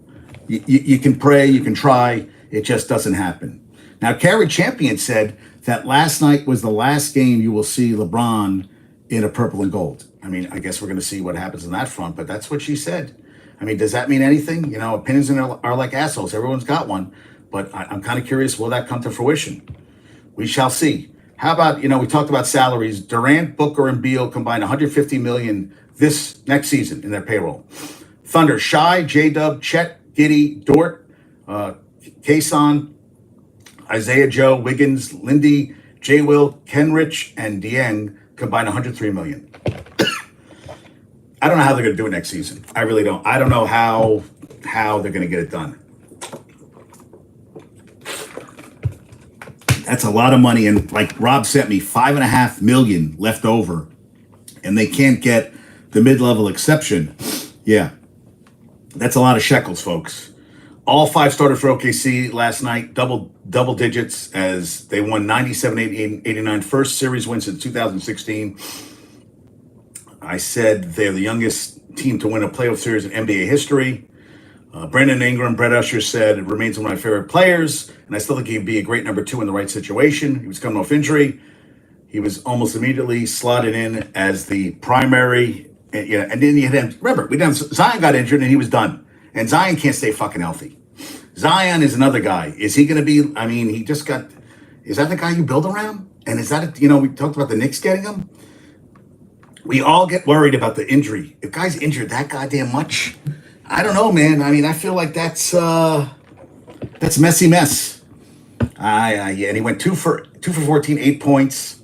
You can pray, you can try. It just doesn't happen. Now, Carrie Champion said that last night was the last game you will see LeBron in a purple and gold. I mean, I guess we're going to see what happens on that front, but that's what she said. I mean, does that mean anything? Opinions are like assholes. Everyone's got one, but I'm kind of curious, will that come to fruition? We shall see. How about, we talked about salaries. Durant, Booker, and Beal combined $150 million this next season in their payroll. Thunder, Shai, J-Dub, Chet, Giddy, Dort, Kason, Isaiah Joe, Wiggins, Lindy, J. Will, Kenrich, and Dieng combined $103 million. I don't know how they're going to do it next season. I really don't. I don't know how they're going to get it done. That's a lot of money, and like Rob sent me, $5.5 million left over, and they can't get the mid-level exception. Yeah, that's a lot of shekels, folks. All 5 started for OKC last night, double digits, as they won 97-89, first series win since 2016. I said they're the youngest team to win a playoff series in NBA history. Brandon Ingram, Brett Usher said, it remains one of my favorite players, and I still think he'd be a great number 2 in the right situation. He was coming off injury. He was almost immediately slotted in as the primary. And then you had him. Remember, Zion got injured, and he was done. And Zion can't stay fucking healthy. Zion is another guy. Is he going to be, I mean, he just got, is that the guy you build around? And is that, we talked about the Knicks getting him. We all get worried about the injury. If guys injured that goddamn much, I don't know, man. I mean, I feel like that's messy mess. Yeah, and he went 2 for 14, 8 points.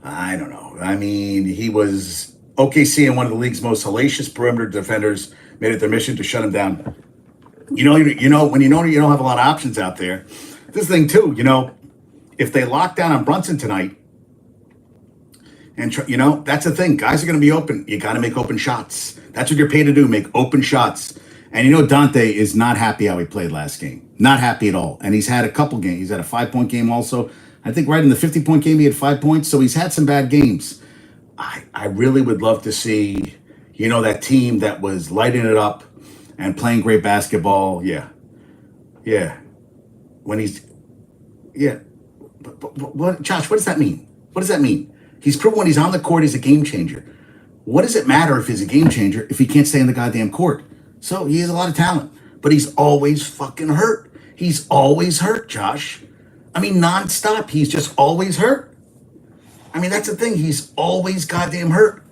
I don't know. I mean, he was OKC and one of the league's most hellacious perimeter defenders. Made it their mission to shut him down. When you don't have a lot of options out there. This thing too, if they lock down on Brunson tonight, and that's the thing. Guys are going to be open. You got to make open shots. That's what you're paid to do, make open shots. And Dante is not happy how he played last game. Not happy at all. And he's had a couple games. He's had a 5-point game also. I think right in the 50-point game, he had 5 points. So he's had some bad games. I really would love to see, that team that was lighting it up and playing great basketball. Yeah. When he's, yeah. But what, Josh, what does that mean? What does that mean? He's proven when he's on the court, he's a game changer. What does it matter if he's a game changer if he can't stay in the goddamn court? So he has a lot of talent, but he's always fucking hurt. He's always hurt, Josh. I mean, nonstop. He's just always hurt. I mean, that's the thing. He's always goddamn hurt.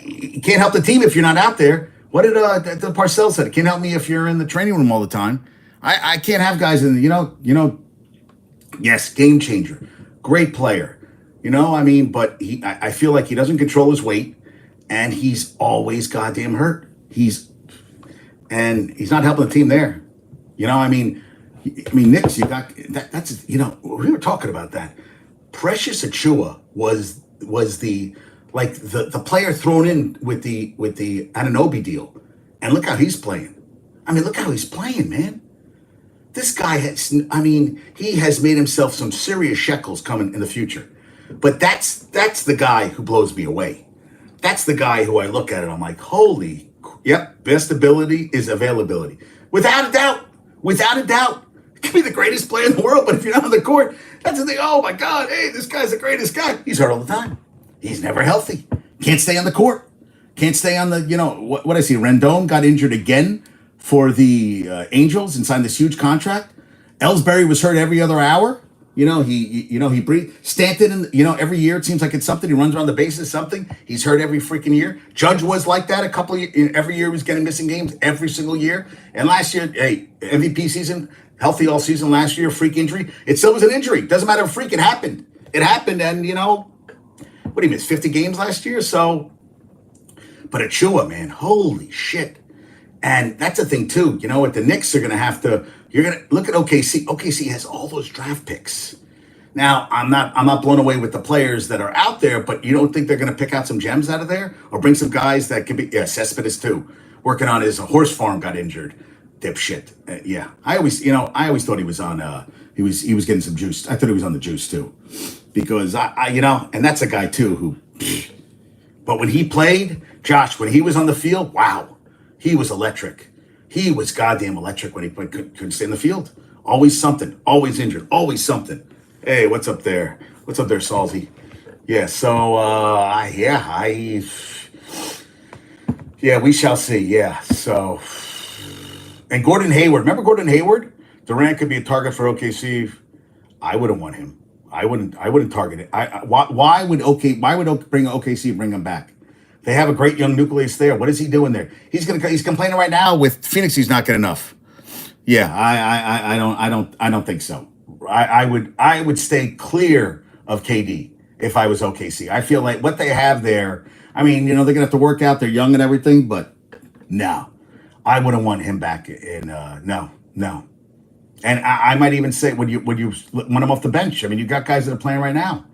You can't help the team if you're not out there. What did the Parcells said? It can't help me if you're in the training room all the time. I can't have guys in the, yes, game changer, great player. But I feel like he doesn't control his weight, and he's always goddamn hurt. He's not helping the team there. Knicks, you got that. That's we were talking about that. Precious Achua was the player thrown in with the Anunoby deal, and look how he's playing. Look how he's playing, man. This guy he has made himself some serious shekels coming in the future. But that's the guy who blows me away. That's the guy who I look at and I'm like, holy, yep, best ability is availability. Without a doubt. He could be the greatest player in the world, but if you're not on the court, that's the thing. Oh my God, hey, this guy's the greatest guy. He's hurt all the time. He's never healthy. Can't stay on the court. Can't stay on the, what I see, Rendon got injured again for the Angels and signed this huge contract. Ellsbury was hurt every other hour. He breathed. Stanton, every year it seems like it's something. He runs around the bases, something. He's hurt every freaking year. Judge was like that every year he was getting missing games every single year. And last year, hey, MVP season, healthy all season last year, freak injury. It still was an injury. Doesn't matter if freak, it happened. It happened, and what do you miss, 50 games last year? So, but Achua, man, holy shit. And that's the thing too. What the Knicks are going to have to, you're going to look at OKC. OKC has all those draft picks. Now, I'm not blown away with the players that are out there, but you don't think they're going to pick out some gems out of there or bring some guys that could be, Cespedes too, working on his horse farm, got injured. Dipshit. Yeah. I always thought he was on, he was getting some juice. I thought he was on the juice too, because and that's a guy too who, but when he played, Josh, when he was on the field, wow. He was electric. He was goddamn electric when he couldn't stay in the field. Always something. Always injured. Always something. Hey, what's up there? What's up there, Salzy? Yeah, so, we shall see. Yeah, so. And Gordon Hayward. Remember Gordon Hayward? Durant could be a target for OKC. I wouldn't want him. I wouldn't target it. Why would OKC bring him back? They have a great young nucleus there. What is he doing there? He's complaining right now with Phoenix. He's not good enough. Yeah, I don't think so. I would stay clear of KD if I was OKC. I feel like what they have there I mean, they're gonna have to work out. They're young and everything, but no, I wouldn't want him back in. No, no. And I might even say, would you want him off the bench? I mean, you got guys that are playing right now.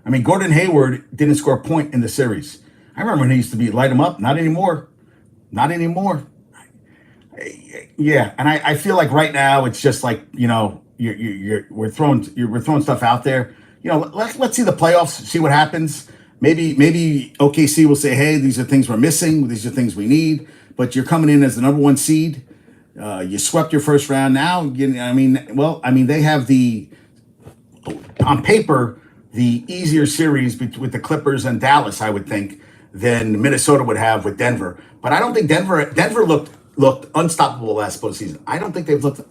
I mean, Gordon Hayward didn't score a point in the series. I remember when he used to light him up. Not anymore. Not anymore. Yeah, and I feel like right now it's just like we're throwing stuff out there. Let's see the playoffs, see what happens. Maybe OKC will say, hey, these are things we're missing. These are things we need. But you're coming in as the number one seed. You swept your first round. Now, they have on paper the easier series with the Clippers and Dallas, I would think, than Minnesota would have with Denver. But I don't think Denver looked unstoppable last postseason. I don't think they've looked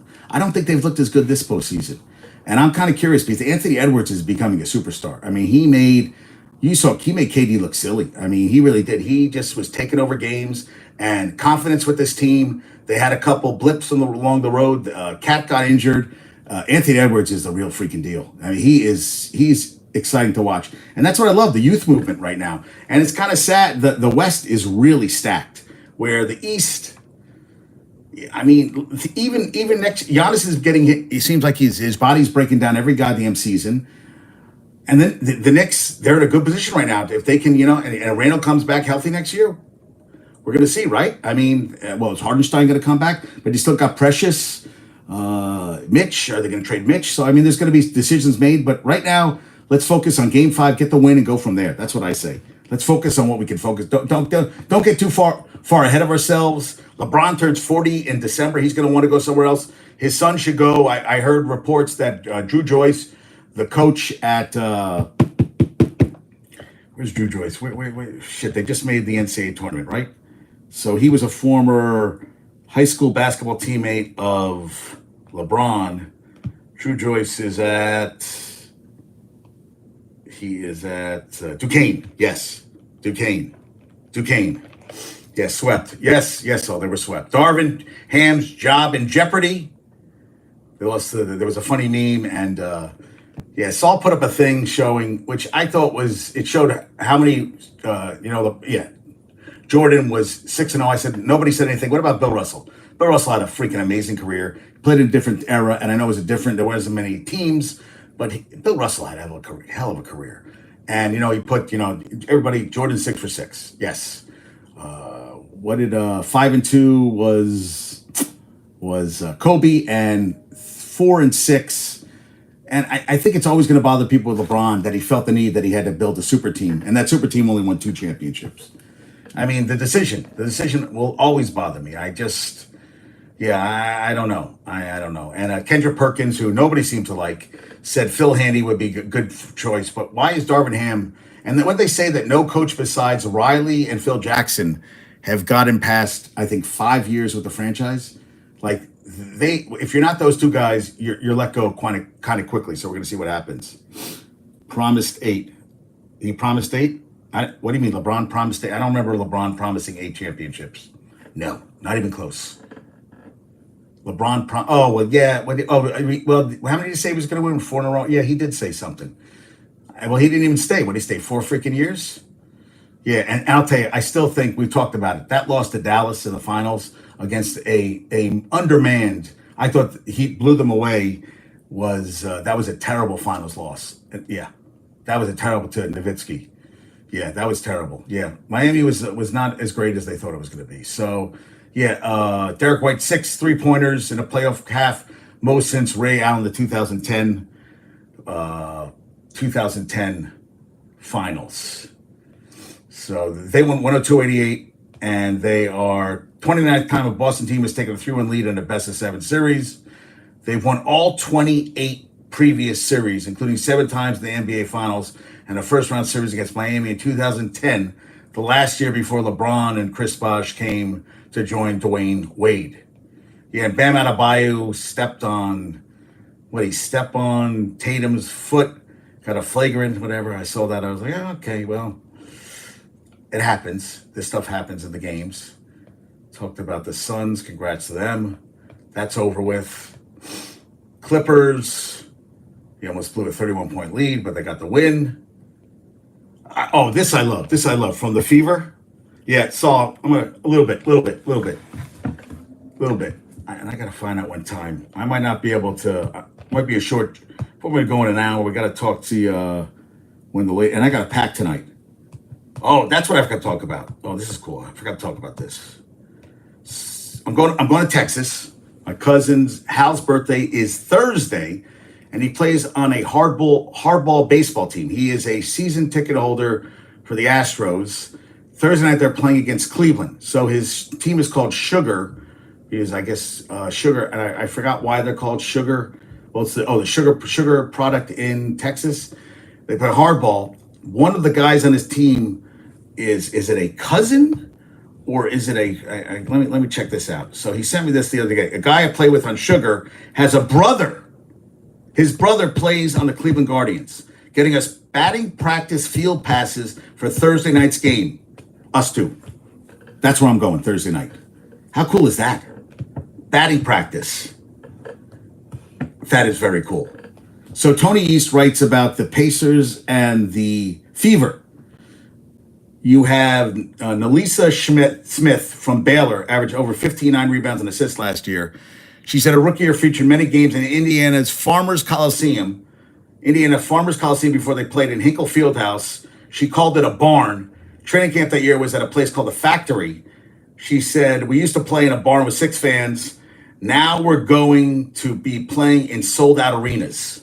as good this postseason. And I'm kind of curious because Anthony Edwards is becoming a superstar. I mean, he made KD look silly. I mean, he really did. He just was taking over games and confidence with this team. They had a couple blips along the road. Cat got injured. Anthony Edwards is the real freaking deal. I mean, he's exciting to watch. And that's what I love, the youth movement right now. And it's kind of sad that the West is really stacked, where the East, I mean, even next, Giannis is getting hit. It seems like his body's breaking down every goddamn season. And then the Knicks, they're in a good position right now. If they can, and Randall comes back healthy next year, we're going to see, right? I mean, is Hardenstein going to come back? But you still got Precious, Mitch. Are they going to trade Mitch? So, I mean, there's going to be decisions made. But right now, let's focus on Game 5, get the win, and go from there. That's what I say. Let's focus on what we can focus. Don't get too far ahead of ourselves. LeBron turns 40 in December. He's going to want to go somewhere else. His son should go. I heard reports that Drew Joyce, the coach at where's Drew Joyce? Wait. Shit, they just made the NCAA tournament, right? So he was a former high school basketball teammate of LeBron. Drew Joyce is at Duquesne. Yes, Duquesne. Yes, swept. Yes. Oh, they were swept. Darvin Ham's job in jeopardy. There was a funny meme, and Saul put up a thing showing, which I thought it showed how many, Jordan was 6-0. I said, nobody said anything. What about Bill Russell? Bill Russell had a freaking amazing career. He played in a different era, and I know there wasn't many teams, but Bill Russell had a hell of a career. And, he put, everybody, Jordan 6 for 6. Yes. What did 5-2 was Kobe, and 4-6. And I think it's always going to bother people with LeBron that he felt the need that he had to build a super team. And that super team only won 2 championships. I mean, the decision will always bother me. I don't know. I don't know. And Kendra Perkins, who nobody seemed to like, said Phil Handy would be a good choice. But why is Darvin Ham? And then when they say that no coach besides Riley and Phil Jackson have gotten past, I think, 5 years with the franchise, like if you're not those two guys, you're let go kind of quickly. So we're going to see what happens. Promised 8. He promised 8? What do you mean LeBron promised 8? I don't remember LeBron promising 8 championships. No, not even close. LeBron how many did he say he was going to win? 4 in a row? Yeah, he did say something. Well, he didn't even stay. What did he stay? 4 freaking years? Yeah, and I'll tell you, I still think we've talked about it. That loss to Dallas in the finals against a undermanned, I thought he blew them away. That was a terrible finals loss. Yeah, that was a terrible to Nowitzki. Yeah, that was terrible. Yeah, Miami was not as great as they thought it was going to be. So, yeah, Derek White 6 3-pointers in a playoff half, most since Ray Allen the 2010 finals. So they won 102-88, and they are 29th time a Boston team has taken a 3-1 lead in a best-of-7 series. They've won all 28 previous series, including 7 times in the NBA Finals and a first-round series against Miami in 2010, the last year before LeBron and Chris Bosh came to join Dwayne Wade. Yeah, and Bam Adebayo stepped on Tatum's foot, got a flagrant, whatever. I saw that. I was like, oh, okay, well, it happens. This stuff happens in the games. Talked about the Suns. Congrats to them. That's over with. Clippers, they almost blew a 31-point lead, but they got the win. This I love. This I love from the Fever. Yeah, so I'm gonna a little bit, and I gotta find out one time. I might not be able to. Might be a short. We're going an hour. We gotta talk to you when the late. And I got to pack tonight. Oh, that's what I forgot to talk about. Oh, this is cool. I forgot to talk about this. I'm going to Texas. My cousin's Hal's birthday is Thursday, and he plays on a hardball baseball team. He is a season ticket holder for the Astros. Thursday night they're playing against Cleveland. So his team is called Sugar. Because I guess Sugar, and I forgot why they're called Sugar. Well, it's the sugar product in Texas. They play hardball. One of the guys on his team is it a cousin or is it let me check this out. So he sent me this the other day. A guy I play with on Sugar has a brother. His brother plays on the Cleveland Guardians, getting us batting practice field passes for Thursday night's game. Us two. That's where I'm going Thursday night. How cool is that? Batting practice. That is very cool. So Tony East writes about the Pacers and the Fever. You have Nalisa Smith from Baylor, averaged over 15 rebounds and assists last year. She said a rookie year featured many games in Indiana Farmers Coliseum before they played in Hinkle Fieldhouse. She called it a barn. Training camp that year was at a place called the Factory. She said, we used to play in a barn with 6 fans. Now we're going to be playing in sold-out arenas.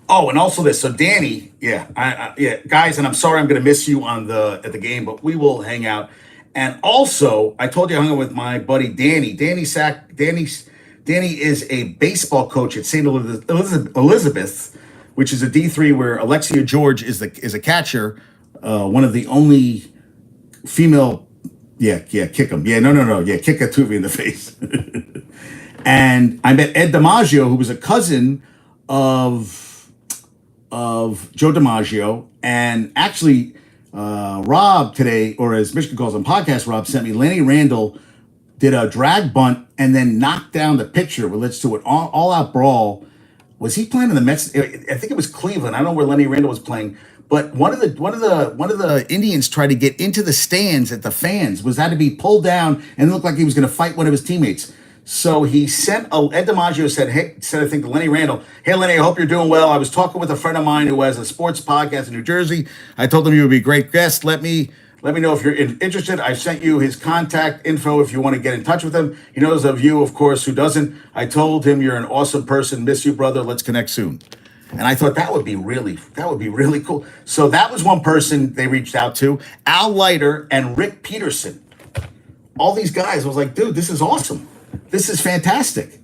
Oh, and also this. So Danny, guys, and I'm sorry I'm going to miss you at the game, but we will hang out. And also, I told you I hung out with my buddy Danny. Danny is a baseball coach at St. Elizabeth, which is a D3 where Alexia George is a catcher, one of the only female. Kick him. Kick a Tuvi in the face. And I met Ed DiMaggio, who was a cousin of Joe DiMaggio. And actually, Rob today, or as Michigan calls him, Podcast Rob, sent me Lenny Randall did a drag bunt and then knocked down the pitcher, which led to an all-out brawl. Was he playing in the Mets? I think it was Cleveland. I don't know where Lenny Randall was playing. But one of the Indians tried to get into the stands at the fans, had to be pulled down, and it looked like he was going to fight one of his teammates. So he sent Ed DiMaggio said I think to Lenny Randall, hey Lenny, I hope you're doing well. I was talking with a friend of mine who has a sports podcast in New Jersey. I told him you would be a great guest. Let me know if you're interested. I sent you his contact info if you want to get in touch with him. He knows of you, of course. Who doesn't? I told him you're an awesome person. Miss you, brother. Let's connect soon. And I thought that would be really cool. So that was one person they reached out to. Al Leiter and Rick Peterson. All these guys, I was like, dude, this is awesome. This is fantastic.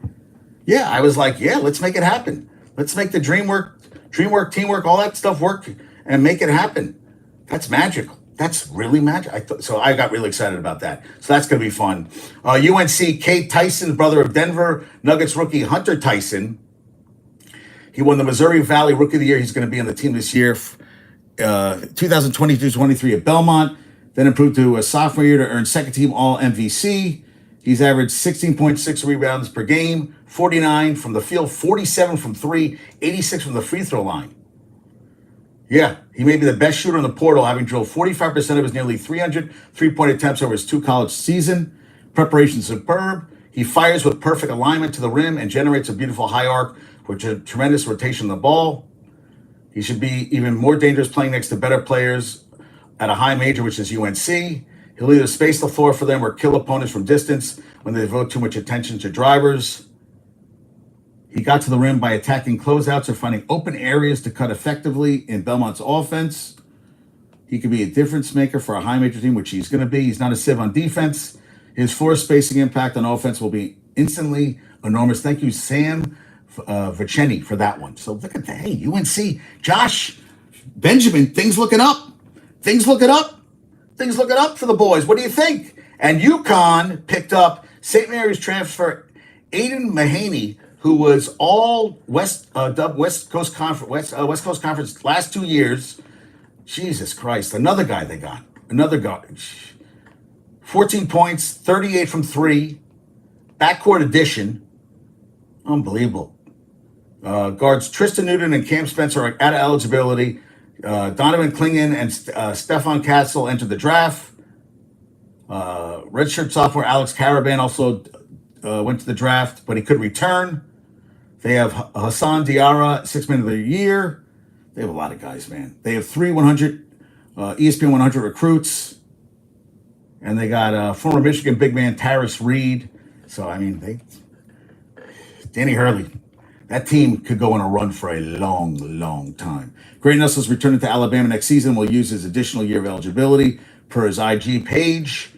Yeah, I was like, yeah, let's make it happen. Let's make the dream work, teamwork, all that stuff work and make it happen. That's magical. That's really magic. So I got really excited about that. So that's going to be fun. UNC, Kate Tyson, brother of Denver Nuggets rookie Hunter Tyson. He won the Missouri Valley Rookie of the Year. He's going to be on the team this year, 2022-23 at Belmont. Then improved to a sophomore year to earn second team All MVC. He's averaged 16.6 rebounds per game, 49 from the field, 47 from 3, 86 from the free throw line. Yeah, he may be the best shooter in the portal, having drilled 45% of his nearly 300 three-point attempts over his 2 college season. Preparation superb. He fires with perfect alignment to the rim and generates a beautiful high arc with a tremendous rotation of the ball. He should be even more dangerous playing next to better players at a high major, which is UNC. He'll either space the floor for them or kill opponents from distance when they devote too much attention to drivers. He got to the rim by attacking closeouts or finding open areas to cut effectively in Belmont's offense. He could be a difference maker for a high major team, which he's going to be. He's not a sieve on defense. His floor spacing impact on offense will be instantly enormous. Thank you, Sam Viceni, for that one. So look at that. Hey, UNC, Josh, Benjamin, things looking up. Things looking up for the boys. What do you think? And UConn picked up St. Mary's transfer Aiden Mahaney, who was all West Coast Conference last 2 years. Jesus Christ, another guy they got. Another guy. 14 points, 38 from 3. Backcourt addition. Unbelievable. Guards Tristan Newton and Cam Spencer are out of eligibility. Donovan Clingan and Stefan Castle entered the draft. Redshirt sophomore Alex Caravan also went to the draft, but he could return. They have Hassan Diarra, 6 Man of the Year. They have a lot of guys, man. They have 3 ESPN 100 recruits. And they got former Michigan big man Taris Reed. So, I mean, Danny Hurley. That team could go on a run for a long, long time. Gray Nussels returning to Alabama next season will use his additional year of eligibility per his IG page.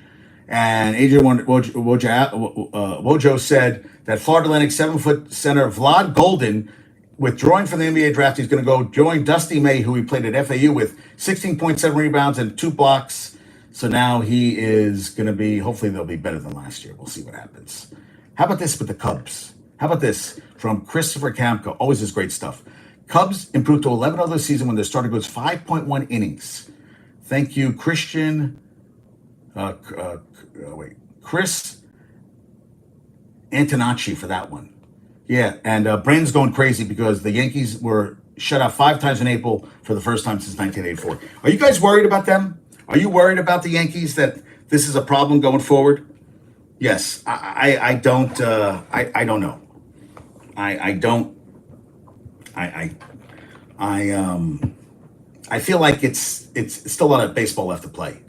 And Adrian Wojo said that Florida Atlantic 7-foot center Vlad Golden, withdrawing from the NBA draft, he's going to go join Dusty May, who he played at FAU with 16.7 rebounds and 2 blocks. So now he is going to be, hopefully they'll be better than last year. We'll see what happens. How about this with the Cubs? How about this from Christopher Kamko? Always this great stuff. Cubs improved to 11-0 this season when their starter goes 5.1 innings. Thank you, Chris Antonacci for that one. Yeah, and Brandon's going crazy because the Yankees were shut out 5 times in April for the first time since 1984. Are you guys worried about them? Are you worried about the Yankees that this is a problem going forward? Yes, I don't know. I feel like it's still a lot of baseball left to play.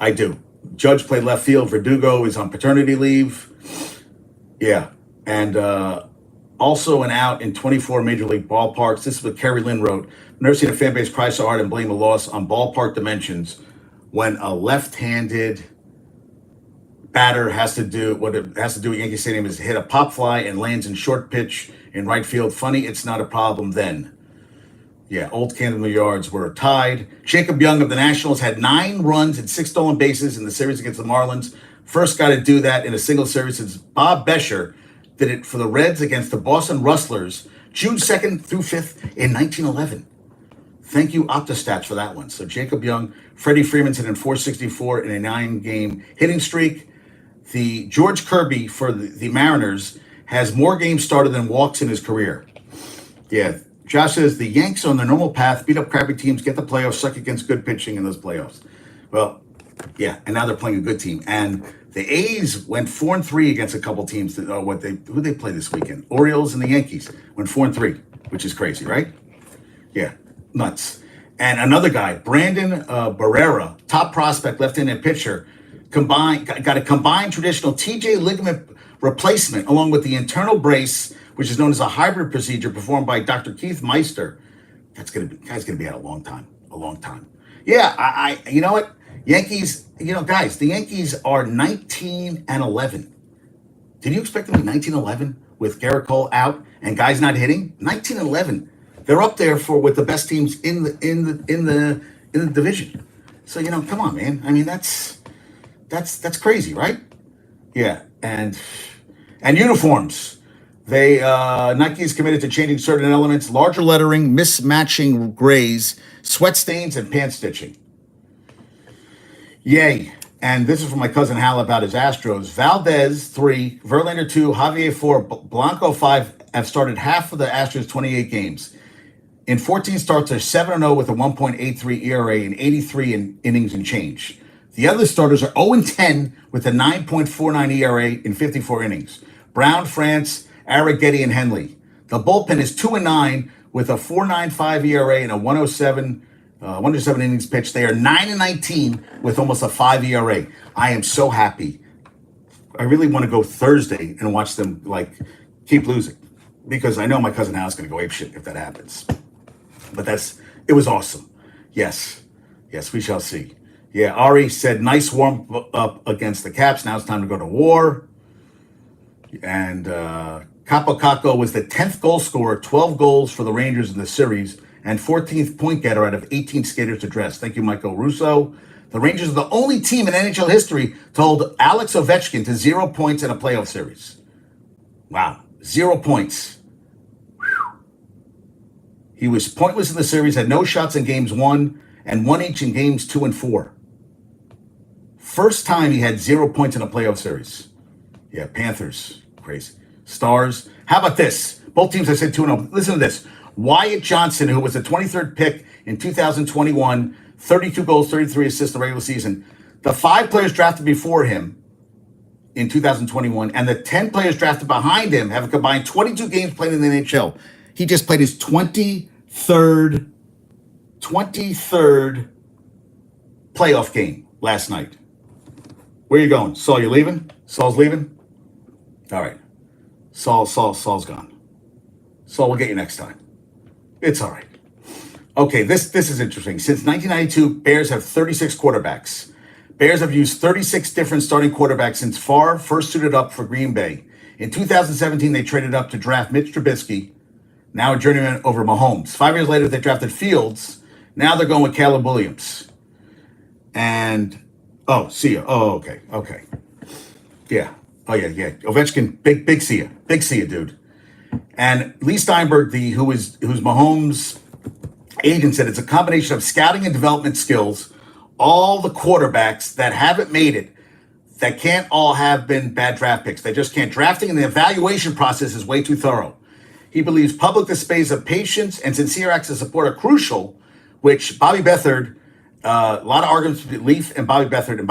I do. Judge played left field. Verdugo is on paternity leave. Yeah, and also an out in 24 Major League ballparks. This is what Kerry Lynn wrote. Never seen a fan base cry so hard and blame a loss on ballpark dimensions when a left-handed batter has to do what it has to do at Yankee Stadium is hit a pop fly and lands in short pitch in right field. Funny, it's not a problem then. Yeah, Old Camden Yards were tied. Jacob Young of the Nationals had 9 runs and 6 stolen bases in the series against the Marlins. First guy to do that in a single series since Bob Bescher did it for the Reds against the Boston Rustlers June 2nd through 5th in 1911. Thank you, Optastats, for that one. So Jacob Young, Freddie Freeman's hitting 464 in a 9-game hitting streak. The George Kirby for the Mariners has more games started than walks in his career. Yeah, Josh says the Yanks on their normal path, beat up crappy teams, get the playoffs, suck against good pitching in those playoffs. Well, yeah, and now they're playing a good team. And the A's went 4-3 against a couple teams. Who they play this weekend? Orioles and the Yankees went 4-3, which is crazy, right? Yeah, nuts. And another guy, Brandon Barrera, top prospect, left-handed pitcher, got a combined traditional TJ ligament replacement along with the internal brace, which is known as a hybrid procedure performed by Dr. Keith Meister. Guy's gonna be out a long time. Yeah, I you know what? Yankees, guys, the Yankees are 19-11. Did you expect them to be 19-11 with Garrett Cole out and guys not hitting? 19-11. They're up there with the best teams in the division. So come on, man. I mean, that's crazy, right? Yeah, and uniforms. Nike is committed to changing certain elements: larger lettering, mismatching grays, sweat stains, and pant stitching. Yay. And this is from my cousin Hal about his Astros. Valdez 3, Verlander 2, Javier 4, Blanco 5 have started half of the Astros' 28 games. In 14 starts, they're 7-0 with a 1.83 ERA and 83 innings and change. The other starters are 0-10 with a 9.49 ERA in 54 innings. Brown, France, Arrighetti, and Henley. The bullpen is 2-9 with a 4.95 ERA and a 107 innings pitched. They are 9-19 with almost a 5 ERA. I am so happy. I really want to go Thursday and watch them keep losing, because I know my cousin Hal's going to go apeshit if that happens. But it was awesome. Yes, we shall see. Yeah, Ari said nice warm up against the Caps. Now it's time to go to war. And Capo Caco was the 10th goal scorer, 12 goals for the Rangers in the series, and 14th point getter out of 18 skaters addressed. Thank you, Michael Russo. The Rangers are the only team in NHL history to hold Alex Ovechkin to 0 points in a playoff series. Wow, 0 points. Whew. He was pointless in the series, had no shots in games 1, and 1 each in games 2 and 4. First time he had 0 points in a playoff series. Yeah, Panthers, crazy. Stars. How about this? Both teams I said 2-0. Listen to this. Wyatt Johnson, who was the 23rd pick in 2021, 32 goals, 33 assists in the regular season. The 5 players drafted before him in 2021 and the 10 players drafted behind him have a combined 22 games played in the NHL. He just played his 23rd playoff game last night. Where are you going? Saul, you leaving? Saul's leaving? All right. Saul's gone. Saul, we'll get you next time. It's all right. Okay, this is interesting. Since 1992, Bears have 36 quarterbacks. Bears have used 36 different starting quarterbacks since Favre first suited up for Green Bay. In 2017, they traded up to draft Mitch Trubisky, now a journeyman over Mahomes. 5 years later, they drafted Fields. Now they're going with Caleb Williams. And, see ya. Okay. Yeah. Yeah. Ovechkin, big see ya. Big see ya, dude. And Lee Steinberg, who's Mahomes' agent, said it's a combination of scouting and development skills. All the quarterbacks that haven't made it, that can't all have been bad draft picks. They just can't. Drafting and the evaluation process is way too thorough. He believes public displays of patience and sincere acts of support are crucial, which Bobby Beathard, a lot of arguments between Leaf and Bobby Beathard. And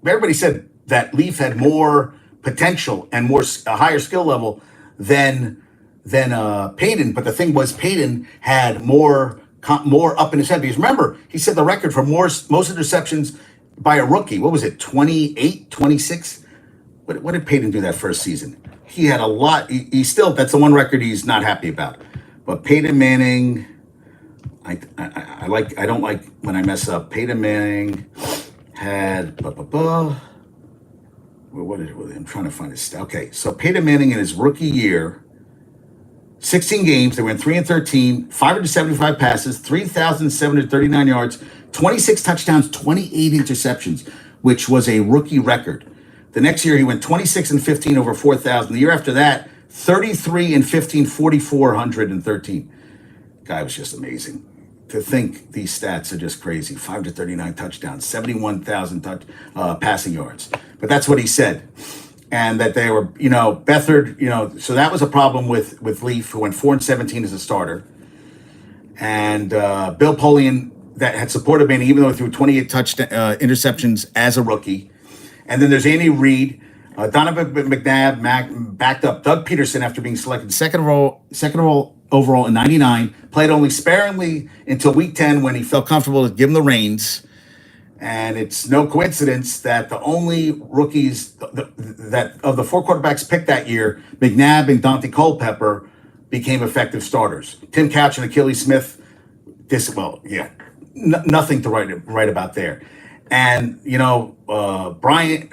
everybody said that Leaf had more potential and a higher skill level than Payton. But the thing was, Payton had more up in his head. Because remember, he set the record for most interceptions by a rookie. What was it, 28, 26? What did Payton do that first season? He had a lot. He still, that's the one record he's not happy about. But Peyton Manning, I don't like when I mess up. Peyton Manning had, I'm trying to find his, okay. So Peyton Manning in his rookie year, 16 games, they went 3-13, 575 passes, 3,739 yards, 26 touchdowns, 28 interceptions, which was a rookie record. The next year, he went 26-15 over 4,000. The year after that, 33-15, 4,413. Guy was just amazing. To think these stats are just crazy. 5-39 touchdowns, 71,000 passing yards. But that's what he said. And that they were, Beathard, so that was a problem with Leaf, who went 4-17 as a starter. And Bill Polian, that had supported Manning, even though he threw 28 interceptions as a rookie. And then there's Andy Reid. Donovan McNabb backed up Doug Peterson after being selected second overall in 99. Played only sparingly until week 10 when he felt comfortable to give him the reins. And it's no coincidence that the only rookies that of the 4 quarterbacks picked that year, McNabb and Dante Culpepper, became effective starters. Tim Couch and Achilles Smith, nothing to write about there. And Brian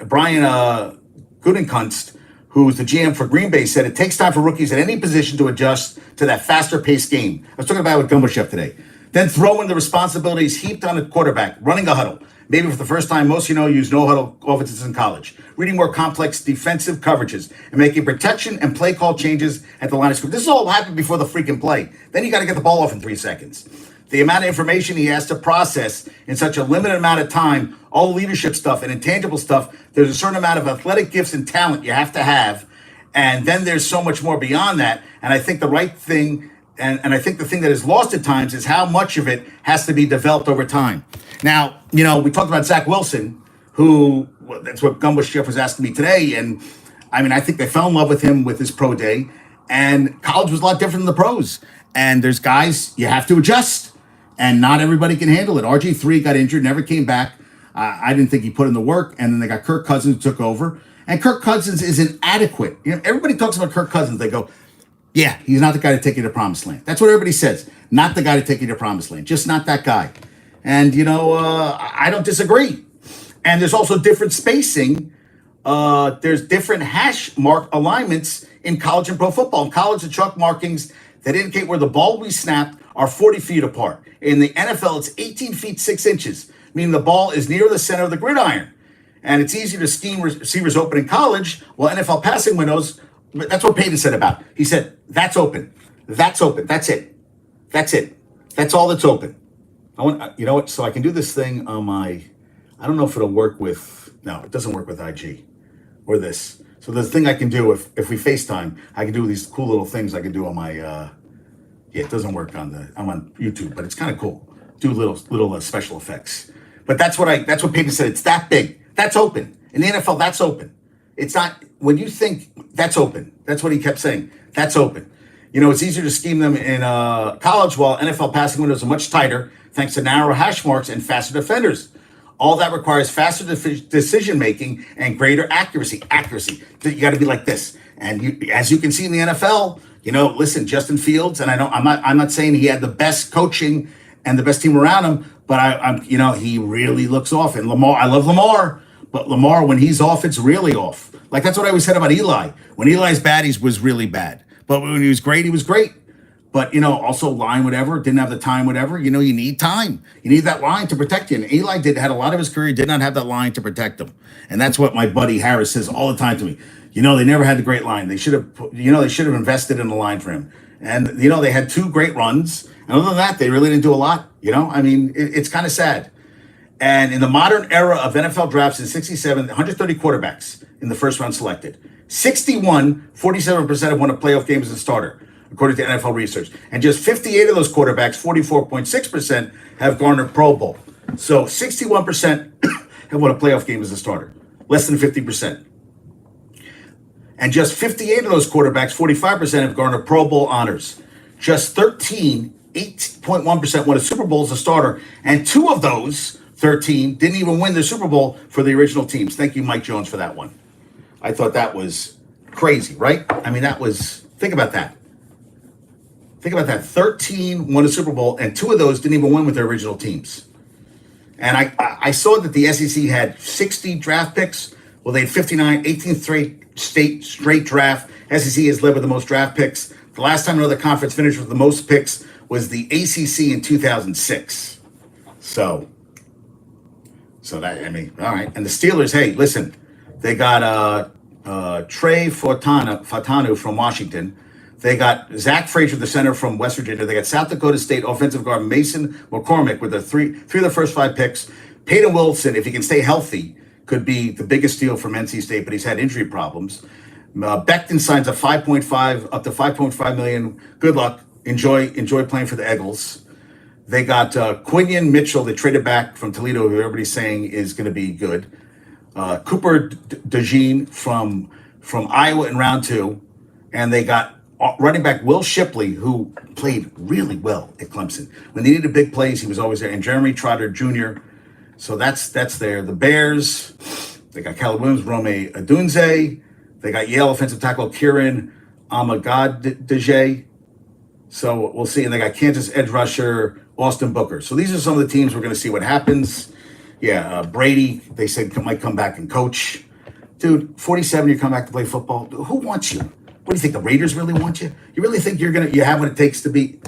Gutekunst, who's the GM for Green Bay, said it takes time for rookies at any position to adjust to that faster-paced game. I was talking about it with Gumbashev today. Then throw in the responsibilities heaped on a quarterback, running a huddle. Maybe for the first time, most use no-huddle offenses in college, reading more complex defensive coverages, and making protection and play call changes at the line of scrimmage. This all happened before the freaking play. Then you got to get the ball off in 3 seconds. The amount of information he has to process in such a limited amount of time, all the leadership stuff and intangible stuff, there's a certain amount of athletic gifts and talent you have to have. And then there's so much more beyond that. And I think the right thing, and I think the thing that is lost at times is how much of it has to be developed over time. Now, we talked about Zach Wilson, who, that's what Gumbashev was asking me today. And I think they fell in love with him with his pro day. And college was a lot different than the pros. And there's guys you have to adjust. And not everybody can handle it. RG3 got injured, never came back. I didn't think he put in the work. And then they got Kirk Cousins who took over. And Kirk Cousins is inadequate. Everybody talks about Kirk Cousins. They go, yeah, he's not the guy to take you to promised land. That's what everybody says. Not the guy to take you to promised land. Just not that guy. And, I don't disagree. And there's also different spacing. There's different hash mark alignments in college and pro football. In college, the chalk markings that indicate where the ball will be snapped are 40 feet apart. In the NFL, it's 18 feet 6 inches, meaning the ball is near the center of the gridiron. And it's easier to scheme receivers open in college, while NFL passing windows, that's what Payton said about it. He said, that's open. That's open. That's it. That's it. That's all that's open. So I can do this thing on my, I don't know if it'll work with, no, it doesn't work with IG or this. So there's a thing I can do if we FaceTime, I can do these cool little things I can do on my Yeah, it doesn't work I'm on YouTube, but it's kind of cool. Do little special effects. But that's what Peyton said. It's that big. That's open. In the NFL, that's open. It's not when you think that's open. That's what he kept saying. That's open. It's easier to scheme them in college, while NFL passing windows are much tighter thanks to narrow hash marks and faster defenders. All that requires faster decision making and greater accuracy. Accuracy. You got to be like this. And as you can see in the NFL, listen, Justin Fields, and I'm not saying he had the best coaching and the best team around him, but he really looks off. And Lamar, I love Lamar, but Lamar, when he's off, it's really off. Like that's what I always said about Eli. When Eli's bad, he was really bad. But when he was great, he was great. But, also line, whatever, didn't have the time, whatever. You need time. You need that line to protect you. And Eli had a lot of his career, did not have that line to protect him. And that's what my buddy Harris says all the time to me. They never had the great line. They should have invested in the line for him. And, they had 2 great runs. And other than that, they really didn't do a lot. It's kind of sad. And in the modern era of NFL drafts in 67, 130 quarterbacks in the first round selected. 47% have won a playoff game as a starter, according to NFL research. And just 58 of those quarterbacks, 44.6%, have garnered Pro Bowl. So 61% have won a playoff game as a starter, less than 50%. And just 58 of those quarterbacks, 45%, have garnered Pro Bowl honors. Just 8.1% won a Super Bowl as a starter. And 2 of those 13 didn't even win the Super Bowl for the original teams. Thank you, Mike Jones, for that one. I thought that was crazy, right? Think about that. Think about that. 13 won a Super Bowl, and 2 of those didn't even win with their original teams. And I saw that the SEC had 60 draft picks. Well, they had 59, 18th straight draft. SEC has led with the most draft picks. The last time another conference finished with the most picks was the ACC in 2006. So that, all right. And the Steelers, hey, listen, they got Trey Fatanu from Washington. They got Zach Frazier, the center from West Virginia. They got South Dakota State offensive guard Mason McCormick with the three of the first 5 picks. Peyton Wilson, if he can stay healthy, could be the biggest steal from NC State, but he's had injury problems. Becton signs a 5.5 up to 5.5 million. Good luck. Enjoy playing for the Eagles. They got Quinion Mitchell. They traded back from Toledo, who everybody's saying is going to be good. Cooper DeJean from Iowa in round 2, and they got running back Will Shipley, who played really well at Clemson. When they needed big plays, he was always there. And Jeremy Trotter Jr. So that's there. The Bears, they got Caleb Williams, Rome Adunze. They got Yale offensive tackle Kieran Amagadije. So we'll see. And they got Kansas edge rusher Austin Booker. So these are some of the teams we're going to see what happens. Yeah, Brady, they said might come back and coach. Dude, 47, you come back to play football. Who wants you? What do you think, the Raiders really want you? You really think you have what it takes to be?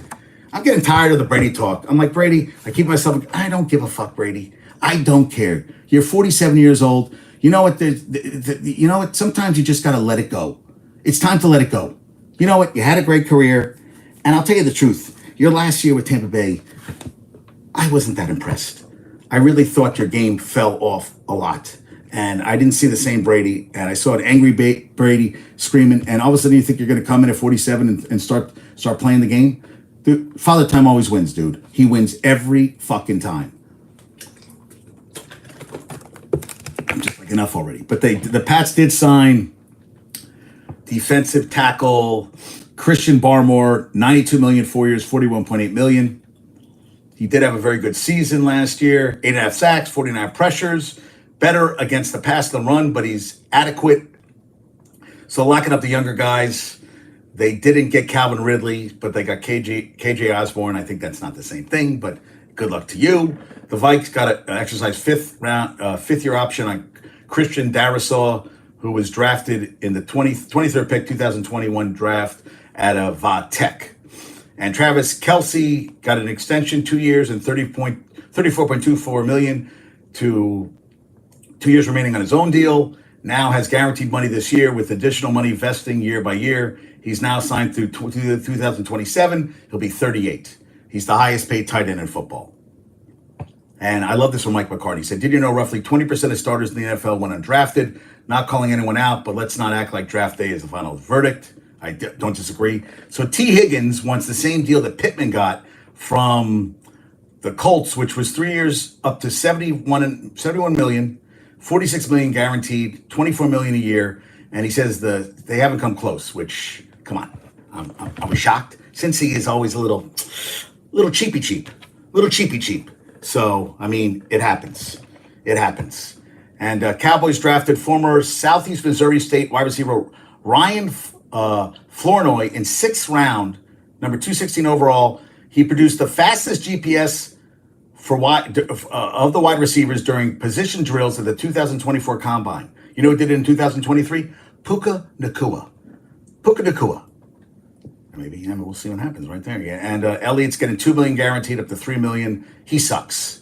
I'm getting tired of the Brady talk. I'm like, Brady, I keep myself, I don't give a fuck, Brady. I don't care. You're 47 years old. You know what? You know what? Sometimes you just got to let it go. It's time to let it go. You know what? You had a great career. And I'll tell you the truth. Your last year with Tampa Bay, I wasn't that impressed. I really thought your game fell off a lot. And I didn't see the same Brady. And I saw an angry Brady screaming. And all of a sudden you think you're going to come in at 47 and start playing the game? Dude, Father Time always wins, dude. He wins every fucking time. I'm just like, enough already. But the Pats did sign defensive tackle Christian Barmore, $92 million, 4 years, $41.8 million. He did have a very good season last year. 8.5 sacks, 49 pressures. Better against the pass than run, but he's adequate. So locking up the younger guys. They didn't get Calvin Ridley, but they got KJ Osborne. I think that's not the same thing, but good luck to you. The Vikes got to exercise fifth-year option on Christian Darrisaw, who was drafted in the 23rd pick, 2021 draft at Va Tech. And Travis Kelce got an extension, 2 years and $34.24 million to 2 years remaining on his own deal. Now has guaranteed money this year with additional money vesting year by year. He's now signed through 2027. He'll be 38. He's the highest paid tight end in football. And I love this from Mike McCartney. He said, did you know roughly 20% of starters in the NFL went undrafted? Not calling anyone out, but let's not act like draft day is the final verdict. don't disagree. So T. Higgins wants the same deal that Pittman got from the Colts, which was 3 years up to 71 million, 46 million guaranteed, 24 million a year. And he says they haven't come close, which, come on, I'm shocked. Since he is always a little cheapy cheap. So, I mean, it happens. And Cowboys drafted former Southeast Missouri State wide receiver Ryan Flournoy in 6th round, number 216 overall. He produced the fastest GPS of the wide receivers during position drills at the 2024 Combine. You know who did it in 2023? Puka Nacua. Maybe, we'll see what happens right there. Yeah. And Elliott's getting $2 million guaranteed up to $3 million. He sucks.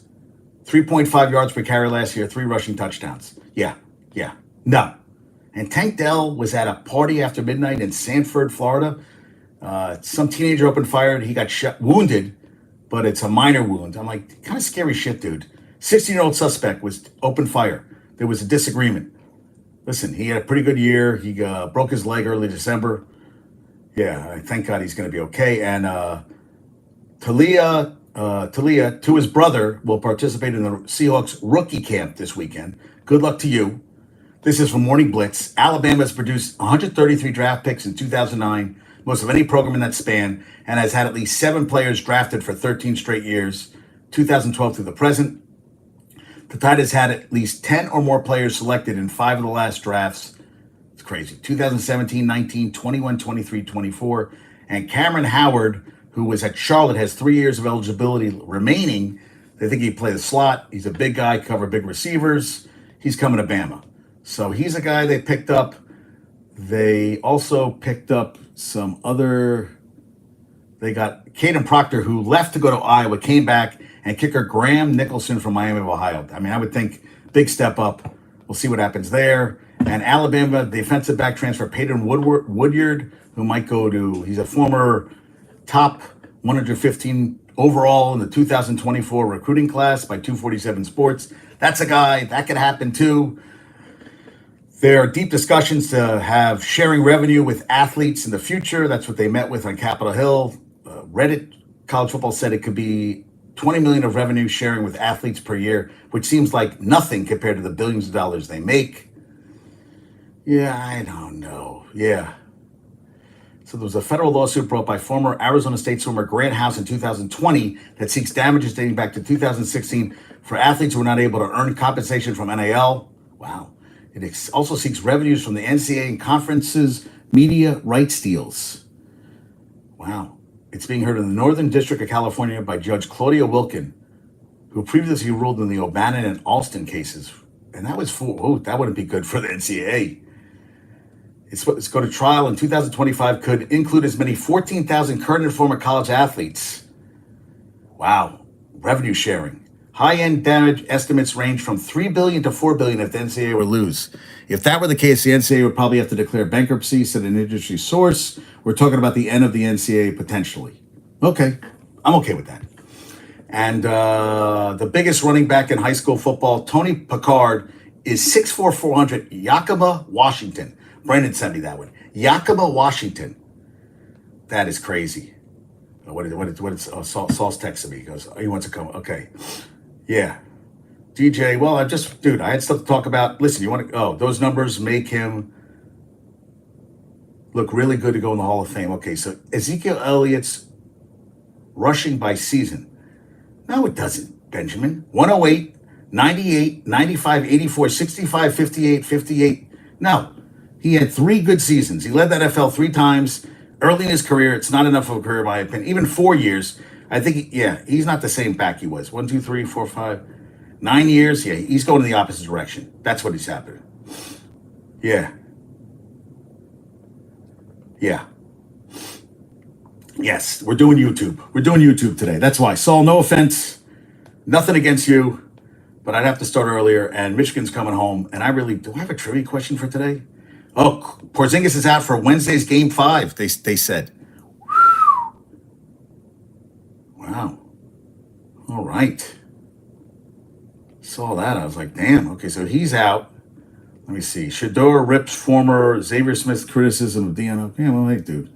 3.5 yards per carry last year, 3 rushing touchdowns. Yeah. No. And Tank Dell was at a party after midnight in Sanford, Florida. Some teenager opened fire. He got wounded, but it's a minor wound. I'm like, kind of scary shit, dude. 16-year-old suspect was open fire. There was a disagreement. Listen, he had a pretty good year. He broke his leg early December. Yeah, thank God he's going to be okay. And Talia, to his brother, will participate in the Seahawks rookie camp this weekend. Good luck to you. This is from Morning Blitz. Alabama has produced 133 draft picks in 2009, most of any program in that span, and has had at least 7 players drafted for 13 straight years, 2012 through the present. The Tide has had at least 10 or more players selected in 5 of the last drafts. It's crazy. 2017, 19, 21, 23, 24. And Cameron Howard, who was at Charlotte, has 3 years of eligibility remaining. They think he'd play the slot. He's a big guy, cover big receivers. He's coming to Bama. So he's a guy they picked up. They also picked up some other... They got Caden Proctor, who left to go to Iowa, came back, and kicker Graham Nicholson from Miami of Ohio. I mean, I would think big step up. We'll see what happens there. And Alabama defensive back transfer Peyton Woodyard, who might go to... He's a former top 115 overall in the 2024 recruiting class by 247 Sports. That's a guy. That could happen too. There are deep discussions to have sharing revenue with athletes in the future. That's what they met with on Capitol Hill. Reddit College Football said it could be 20 million of revenue sharing with athletes per year, which seems like nothing compared to the billions of dollars they make. Yeah, I don't know. Yeah. So there was a federal lawsuit brought by former Arizona State swimmer Grant House in 2020 that seeks damages dating back to 2016 for athletes who were not able to earn compensation from NIL. Wow. It also seeks revenues from the NCAA and conferences media rights deals. Wow. It's being heard in the Northern District of California by Judge Claudia Wilkin, who previously ruled in the O'Bannon and Alston cases. And that was that wouldn't be good for the NCAA. It's go to trial in 2025, could include as many 14,000 current and former college athletes. Wow. Revenue sharing. High-end damage estimates range from $3 billion to $4 billion if the NCAA were to lose. If that were the case, the NCAA would probably have to declare bankruptcy, said an industry source. We're talking about the end of the NCAA potentially. Okay. I'm okay with that. And the biggest running back in high school football, Tony Picard, is 6'4", 400, Yakima, Washington. Brandon sent me that one. Yakima, Washington. That is crazy. What is Saul's texting me. He goes, he wants to come. Okay. Yeah. DJ, well, I had stuff to talk about. Listen, those numbers make him look really good to go in the Hall of Fame. Okay, so Ezekiel Elliott's rushing by season. No, it doesn't, Benjamin. 108, 98, 95, 84, 65, 58, 58. No, he had 3 good seasons. He led the NFL 3 times early in his career. It's not enough of a career, in my opinion. Even 4 years. I think, he's not the same back he was. 1, 2, 3, 4, 5, 9 years. Yeah, he's going in the opposite direction. That's what he's happening. Yeah. Yeah. Yes, we're doing YouTube. We're doing YouTube today. That's why. Saul, no offense. Nothing against you. But I'd have to start earlier. And Michigan's coming home. And do I have a trivia question for today? Oh, Porzingis is out for Wednesday's Game 5, they said. Wow. All right. Saw that. I was like, damn. Okay, so he's out. Let me see. Shador rips former Xavier Smith's criticism of Dion. Yeah, well, hey, dude.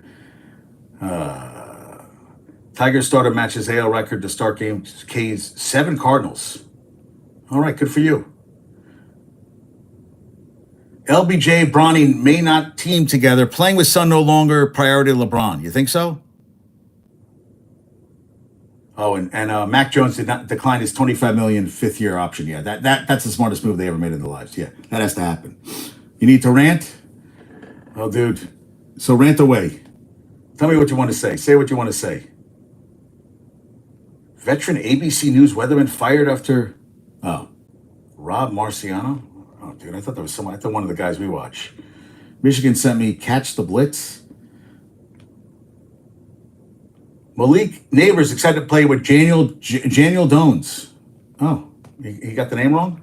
Tigers starter matches AL record to start game K's 7 Cardinals. All right, good for you. LBJ, Bronny may not team together. Playing with son no longer priority to LeBron. You think so? Oh, and Mac Jones did not decline his $25 million fifth-year option. Yeah, that's the smartest move they ever made in their lives. Yeah, that has to happen. You need to rant? Oh, dude. So rant away. Tell me what you want to say. Say what you want to say. Veteran ABC News weatherman fired after... Oh, Rob Marciano? Oh, dude, I thought that was someone. I thought one of the guys we watch. Michigan sent me Catch the Blitz. Malik Neighbors excited to play with Janiel Dones. Oh, he got the name wrong?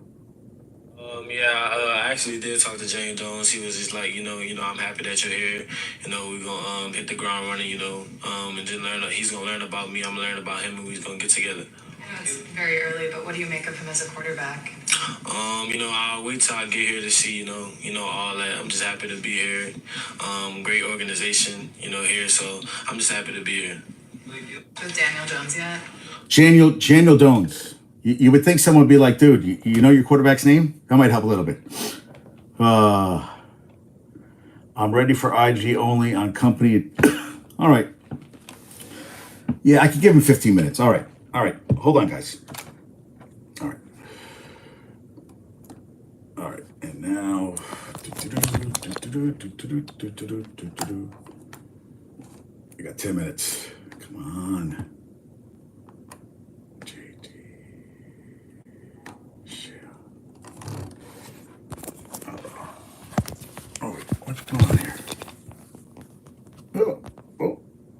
I actually did talk to Jane Jones. He was just like, I'm happy that you're here. We're gonna hit the ground running, and then learn. He's gonna learn about me. I'm gonna learn about him, and we're gonna get together. I know it's very early, but what do you make of him as a quarterback? I'll wait till I get here to see, all that. I'm just happy to be here. Great organization, here. So I'm just happy to be here. With Daniel Jones yet? Janiel Dones. You would think someone would be like, dude, you know your quarterback's name? That might help a little bit. I'm ready for IG only on company. All right. Yeah, I could give him 15 minutes. All right. Hold on, guys. All right. And now. I got 10 minutes. Come on.